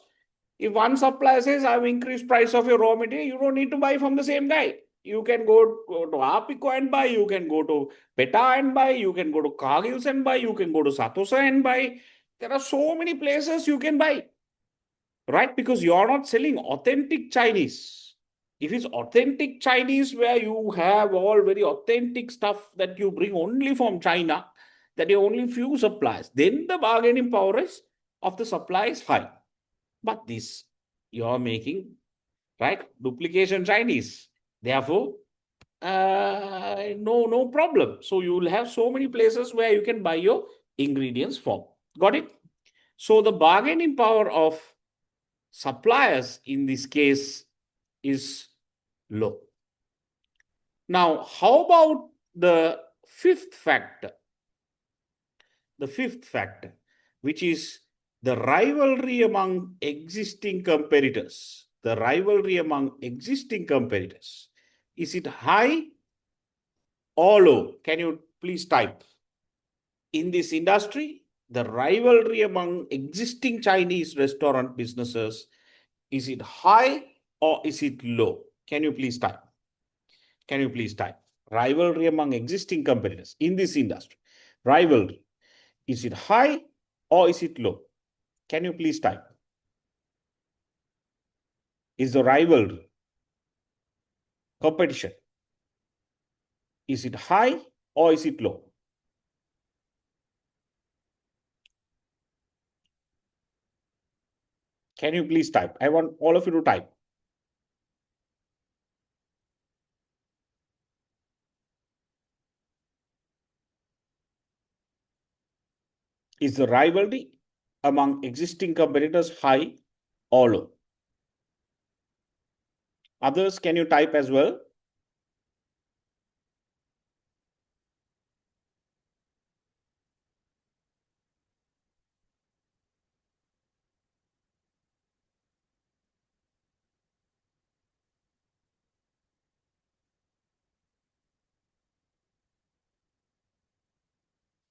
if one supplier says, I've increased price of your raw material, you don't need to buy from the same guy. You can go to Apico and buy, you can go to PETA and buy, you can go to Cargill's and buy, you can go to Satosa and buy. There are so many places you can buy, right? Because you're not selling authentic Chinese. If it's authentic Chinese where you have all very authentic stuff that you bring only from China, that you only few suppliers, then the bargaining power of the supply is high. But this you're making, right? Duplication Chinese. Therefore, no problem. So you will have so many places where you can buy your ingredients from. Got it? So the bargaining power of suppliers in this case is low. Now, how about the fifth factor? The fifth factor, which is the rivalry among existing competitors. The rivalry among existing competitors. Is it high or low? Can you please type? In this industry, the rivalry among existing Chinese restaurant businesses, is it high or is it low? Can you please type? Can you please type? Rivalry among existing competitors in this industry. Rivalry. Is it high or is it low? Can you please type? Is the rivalry, competition, is it high or is it low? Can you please type? I want all of you to type. Is the rivalry among existing competitors high or low? Others, can you type as well?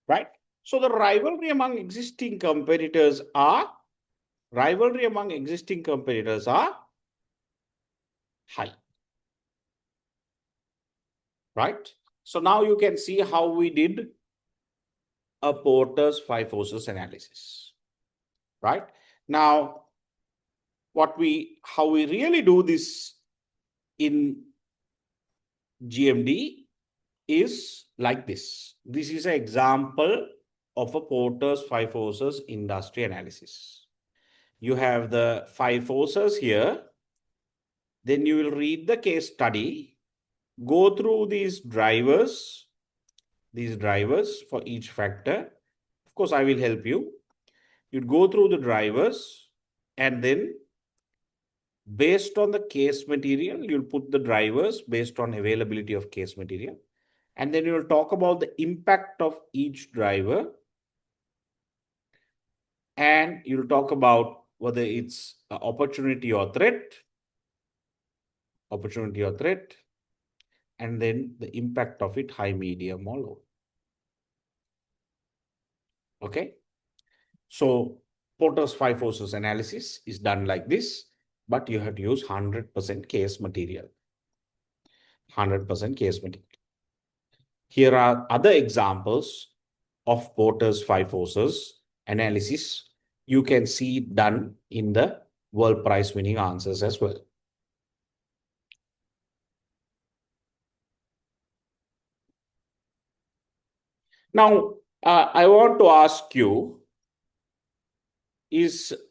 Right? So the rivalry among existing competitors are high. Right? So now you can see how we did a Porter's five forces analysis. Right? Now, how we really do this in GMD is like this. This is an example of a Porter's five forces industry analysis. You have the five forces here. Then you will read the case study, go through these drivers for each factor. Of course, I will help you. You'd go through the drivers and then based on the case material, you'll put the drivers based on availability of case material. And then you'll talk about the impact of each driver. And you'll talk about whether it's opportunity or threat, and then the impact of it, high, medium, or low. Okay. So Porter's five forces analysis is done like this, but you have to use 100% case material. 100% case material. Here are other examples of Porter's five forces analysis. You can see done in the World Prize winning answers as well. Now, I want to ask you,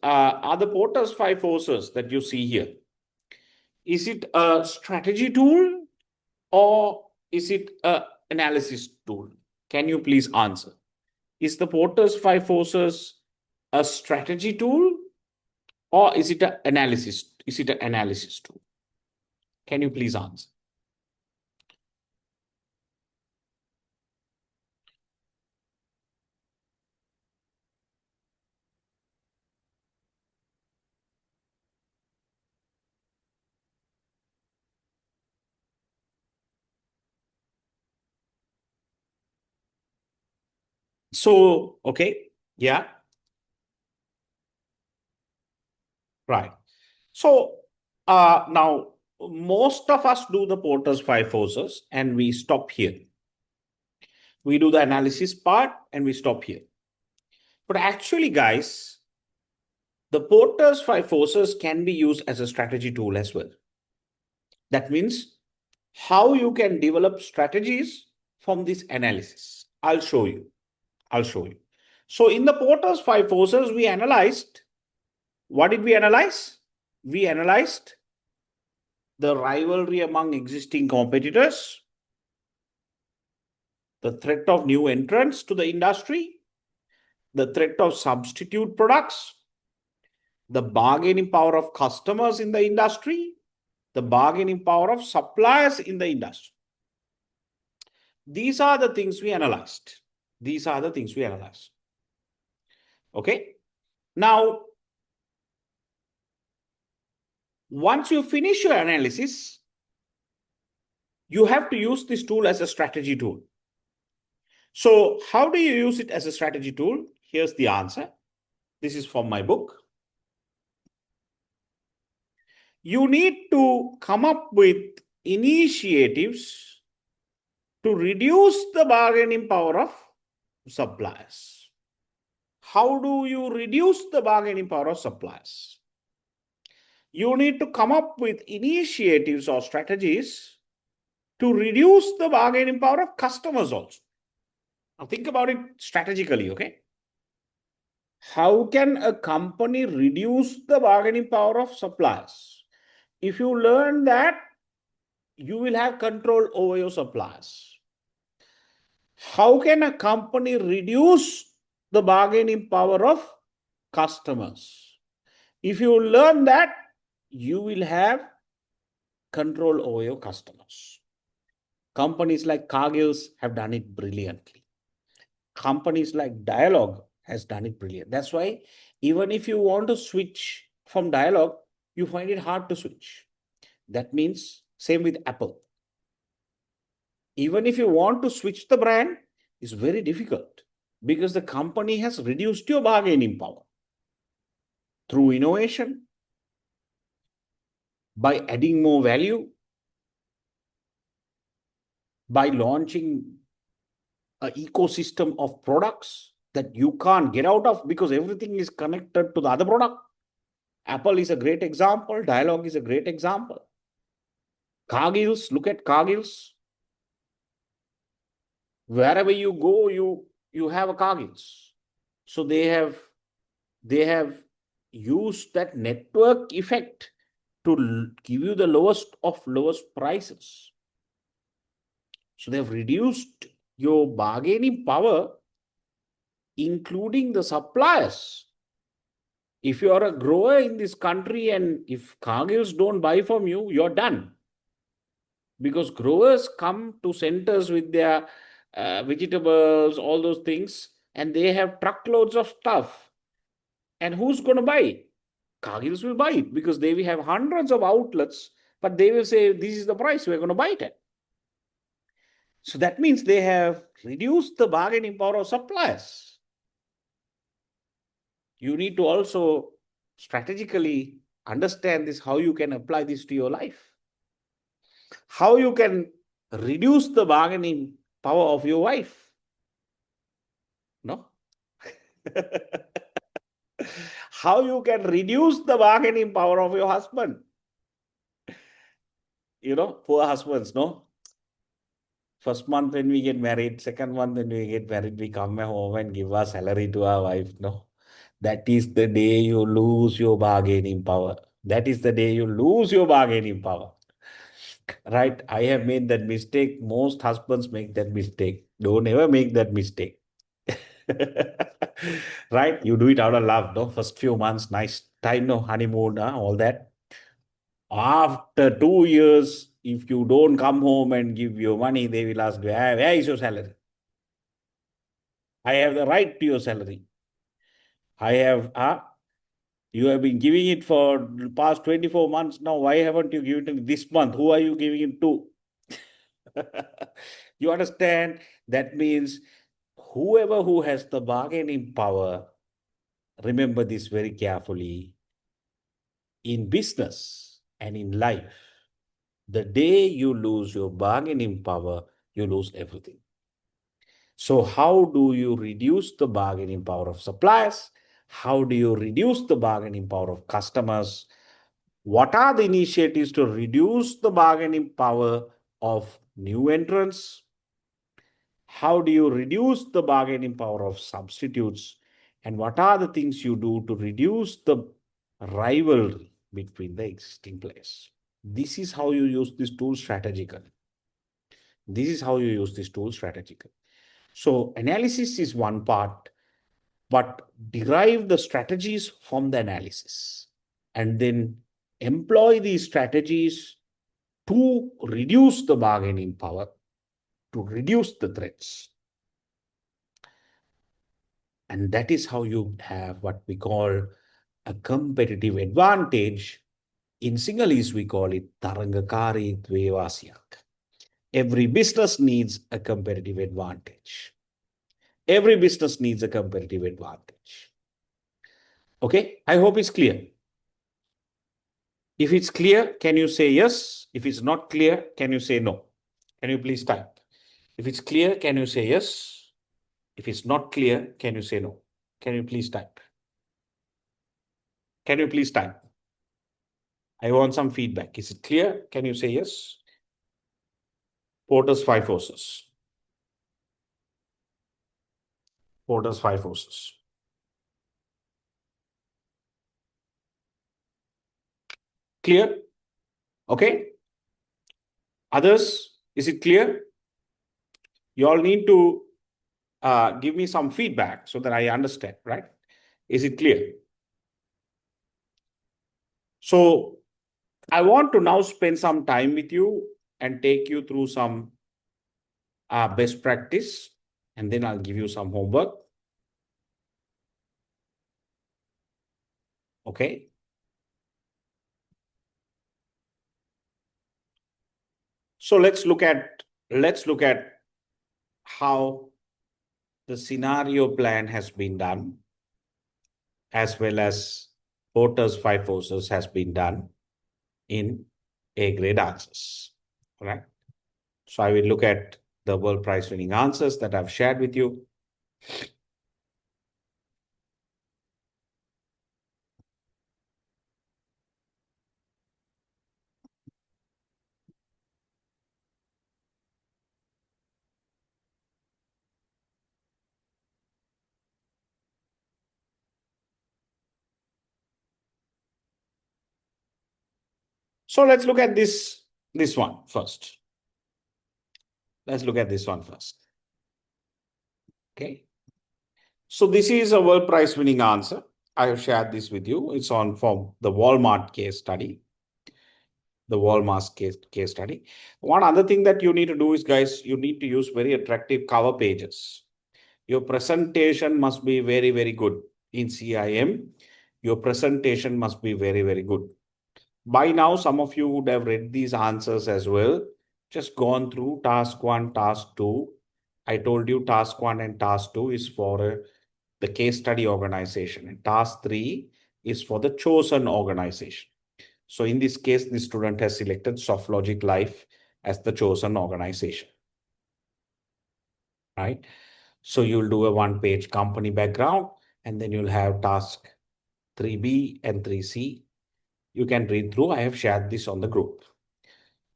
are the Porter's five forces that you see here, is it a strategy tool or is it an analysis tool? Can you please answer? Is the Porter's five forces a strategy tool or is it an analysis? Is it an analysis tool? Can you please answer? So, okay, yeah, right. So now most of us do the Porter's five forces and we stop here. We do the analysis part and we stop here. But actually, guys, the Porter's five forces can be used as a strategy tool as well. That means how you can develop strategies from this analysis. I'll show you. So in the Porter's five forces, we analyzed, what did we analyze? We analyzed the rivalry among existing competitors, the threat of new entrants to the industry, the threat of substitute products, the bargaining power of customers in the industry, the bargaining power of suppliers in the industry. These are the things we analyzed. Okay. Now, once you finish your analysis, you have to use this tool as a strategy tool. So how do you use it as a strategy tool? Here's the answer. This is from my book. You need to come up with initiatives to reduce the bargaining power of suppliers. How do you reduce the bargaining power of suppliers? You need to come up with initiatives or strategies to reduce the bargaining power of customers also. Now think about it strategically, okay? How can a company reduce the bargaining power of suppliers? If you learn that, you will have control over your suppliers. How can a company reduce the bargaining power of customers? If you learn that, you will have control over your customers. Companies like Cargill's have done it brilliantly. Companies like Dialog has done it brilliant. That's why even if you want to switch from Dialog, you find it hard to switch. That means same with Apple. Even if you want to switch the brand, it's very difficult because the company has reduced your bargaining power through innovation, by adding more value, by launching an ecosystem of products that you can't get out of because everything is connected to the other product. Apple is a great example. Dialog is a great example. Cargill's, look at Cargill's. Wherever you go, you have a Cargill's. So they have used that network effect to give you the lowest of lowest prices. So they've reduced your bargaining power, including the suppliers. If you are a grower in this country and if Cargill's don't buy from you, you're done. Because growers come to centers with their vegetables, all those things, and they have truckloads of stuff. And who's going to buy it? Cargill's will buy it because they will have hundreds of outlets, but they will say, this is the price, we're going to buy it at. So that means they have reduced the bargaining power of suppliers. You need to also strategically understand this, how you can apply this to your life. How you can reduce the bargaining power of your wife. No? How you can reduce the bargaining power of your husband. You know, poor husbands, no? First month when we get married, second month when we get married, we come home and give our salary to our wife, no? That is the day you lose your bargaining power. That is the day you lose your bargaining power. Right? I have made that mistake. Most husbands make that mistake. Don't ever make that mistake. Right? You do it out of love, no? First few months, nice time, no? Honeymoon, all that. After 2 years, if you don't come home and give your money, they will ask, where is your salary? I have the right to your salary. You have been giving it for the past 24 months now. Why haven't you given it this month? Who are you giving it to? You understand? That means whoever who has the bargaining power, remember this very carefully, in business and in life, The day you lose your bargaining power, you lose everything. So how do you reduce the bargaining power of suppliers? How do you reduce the bargaining power of customers? What are the initiatives to reduce the bargaining power of new entrants? How do you reduce the bargaining power of substitutes? And what are the things you do to reduce the rivalry between the existing players? This is how you use this tool strategically. This is how you use this tool strategically. So analysis is one part, but derive the strategies from the analysis and then employ these strategies to reduce the bargaining power, to reduce the threats. And that is how you have what we call a competitive advantage. In Sinhalese, we call it Tarangakari Dvevasyak. Every business needs a competitive advantage. Every business needs a competitive advantage. Okay, I hope it's clear. If it's clear, can you say yes? If it's not clear, can you say no? Can you please type? If it's clear, can you say yes? If it's not clear, can you say no? Can you please type? Can you please type? I want some feedback. Is it clear? Can you say yes? Porter's five forces. Porter's five forces. Clear? Okay. Others, is it clear? You all need to give me some feedback so that I understand, right? Is it clear? So I want to now spend some time with you and take you through some best practice, and then I'll give you some homework. Okay. So let's look at how the scenario plan has been done, as well as Porter's five forces has been done in A-grade answers. All right. So I will look at the world prize winning answers that I've shared with you. So let's look at this one first. Let's look at this one first. Okay. So this is a world prize winning answer. I have shared this with you. It's on from the Walmart case study. The Walmart case study. One other thing that you need to do is, guys, you need to use very attractive cover pages. Your presentation must be very, very good in CIM. Your presentation must be very, very good. By now, some of you would have read these answers as well. Just gone through task 1, task 2. I told you task 1 and task 2 is for the case study organization, and task 3 is for the chosen organization. So in this case, the student has selected SoftLogic Life as the chosen organization. Right? So you'll do a one-page company background, and then you'll have task 3B and 3C. You can read through. I have shared this on the group.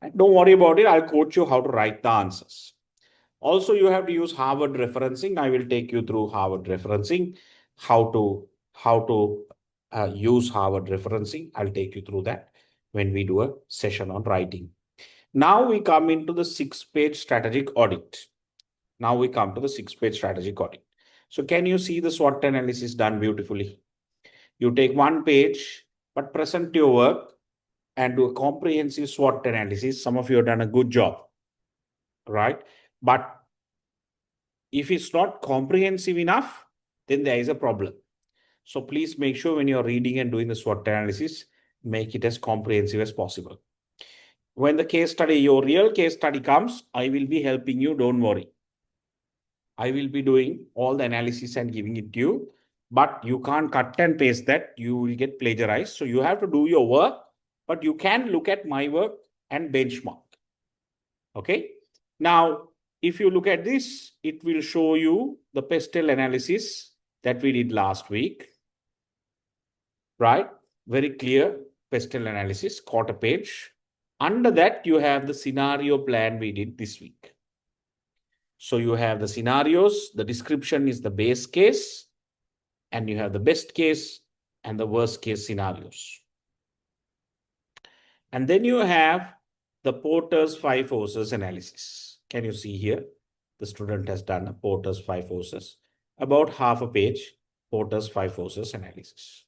And don't worry about it. I'll coach you how to write the answers. Also, you have to use Harvard referencing. I will take you through Harvard referencing, how to use Harvard referencing. I'll take you through that when we do a session on writing. Now we come into the 6-page strategic audit. Now we come to the 6-page strategic audit. So can you see the SWOT analysis done beautifully? You take one page, but present your work and do a comprehensive SWOT analysis. Some of you have done a good job, right? But if it's not comprehensive enough, then there is a problem. So please make sure when you're reading and doing the SWOT analysis, make it as comprehensive as possible. When the case study, your real case study comes, I will be helping you. Don't worry. I will be doing all the analysis and giving it to you, but you can't cut and paste that. You will get plagiarized. So you have to do your work, but you can look at my work and benchmark. Okay. Now, if you look at this, it will show you the pestle analysis that we did last week, right? Very clear pestle analysis, quarter page. Under that, you have the scenario plan we did this week. So you have the scenarios, the description is the base case, and you have the best case and the worst case scenarios. And then you have the Porter's 5 forces analysis. Can you see here? The student has done a Porter's 5 forces, about half a page, Porter's 5 forces analysis.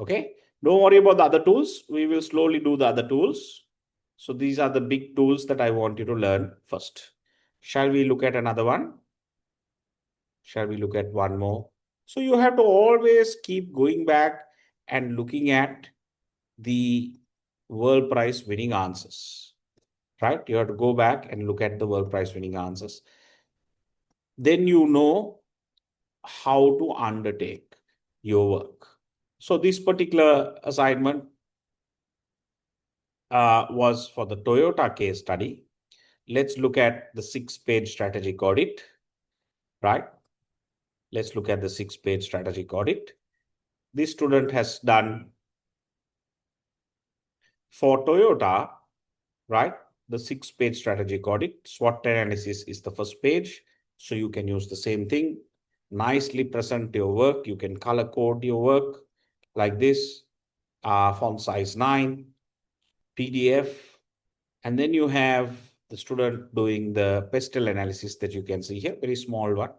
Okay, don't worry about the other tools. We will slowly do the other tools. So these are the big tools that I want you to learn first. Shall we look at another one? Shall we look at one more? So you have to always keep going back and looking at the world prize winning answers, right? You have to go back and look at the world prize winning answers. Then you know how to undertake your work. So this particular assignment was for the Toyota case study. Let's look at the 6-page strategic audit, right? Let's look at the 6-page strategic audit. This student has done for Toyota, right? The 6-page strategic audit. SWOT analysis is the first page. So you can use the same thing. Nicely present your work. You can color code your work like this. Font size 9, PDF. And then you have the student doing the pestle analysis that you can see here. Very small one.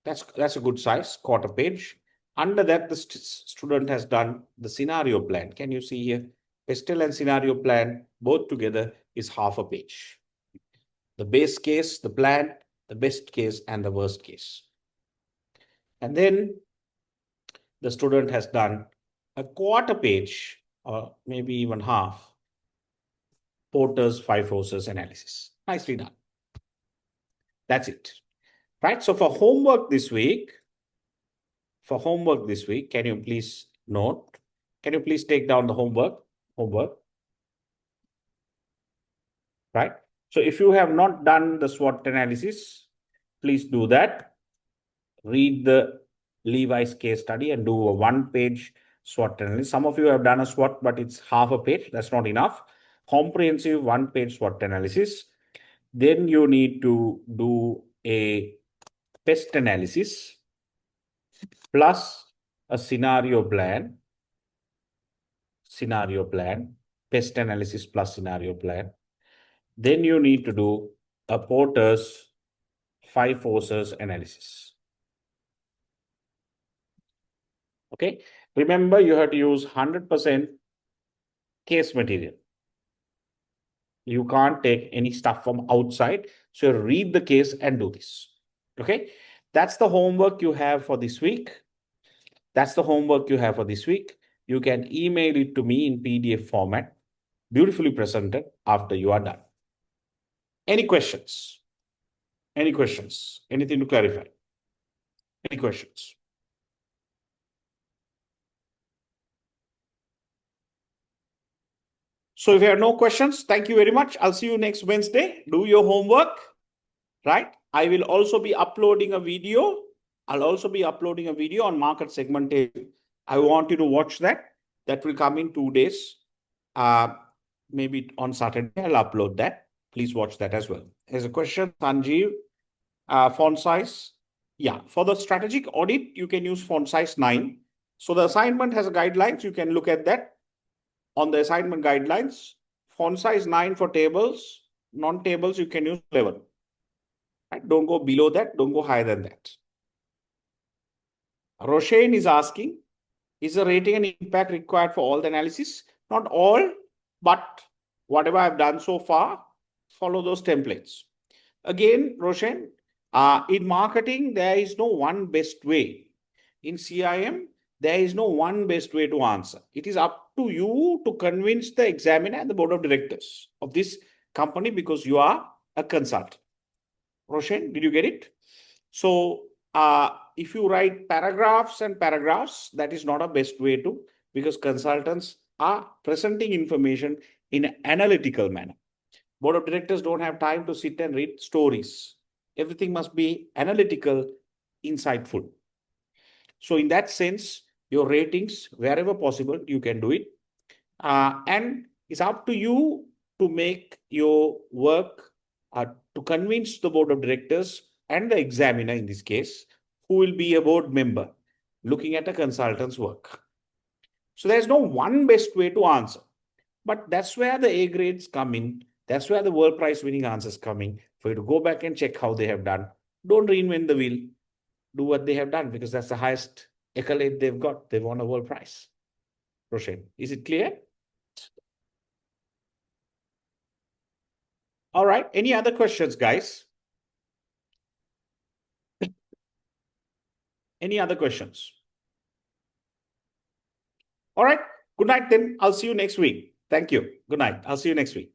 That's a good size, quarter page. Under that, the student has done the scenario plan. Can you see here? Pestle and scenario plan, both together is half a page. The base case, the plan, the best case, and the worst case. And then the student has done a quarter page, or maybe even half, Porter's 5 forces analysis. Nicely done. That's it. Right? So for homework this week, can you please note? Can you please take down the homework? Right? So if you have not done the SWOT analysis, please do that. Read the Lewi's case study and do a 1-page SWOT analysis. Some of you have done a SWOT, but it's half a page. That's not enough. Comprehensive 1-page SWOT analysis. Then you need to do a pest analysis plus a scenario plan, pest analysis plus scenario plan. Then you need to do a Porter's 5 forces analysis. Okay. Remember, you have to use 100% case material. You can't take any stuff from outside. So you read the case and do this. Okay. That's the homework you have for this week. You can email it to me in PDF format, beautifully presented after you are done. Any questions? Anything to clarify? Any questions? So if you have no questions, thank you very much. I'll see you next Wednesday. Do your homework, right? I will also be uploading a video. On market segmentation. I want you to watch that. That will come in 2 days. Maybe on Saturday, I'll upload that. Please watch that as well. Here's a question, Sanjeev. Font size. Yeah, for the strategic audit, you can use font size 9. So the assignment has a guidelines. You can look at that. On the assignment guidelines, font size 9 for tables. Non-tables, you can use 11. Right? Don't go below that. Don't go higher than that. Roshan is asking, is the rating and impact required for all the analysis? Not all, but whatever I've done so far, follow those templates. Again, Roshan, in marketing, there is no one best way. In CIM, there is no one best way to answer. It is up to you to convince the examiner and the board of directors of this company because you are a consultant. Roshan, did you get it? So if you write paragraphs and paragraphs, that is not a best way to, because consultants are presenting information in an analytical manner. Board of directors don't have time to sit and read stories. Everything must be analytical, insightful. So in that sense, your ratings, wherever possible, you can do it. And it's up to you to make your work to convince the board of directors and the examiner in this case, who will be a board member looking at a consultant's work. So there's no one best way to answer, but that's where the A grades come in. That's where the world prize winning answers come in. For you to go back and check how they have done. Don't reinvent the wheel. Do what they have done because that's the highest accolade they've got. They've won a world prize. Roshan, is it clear? All right. Any other questions, guys? Any other questions? All right. Good night then. I'll see you next week. Thank you. Good night. I'll see you next week.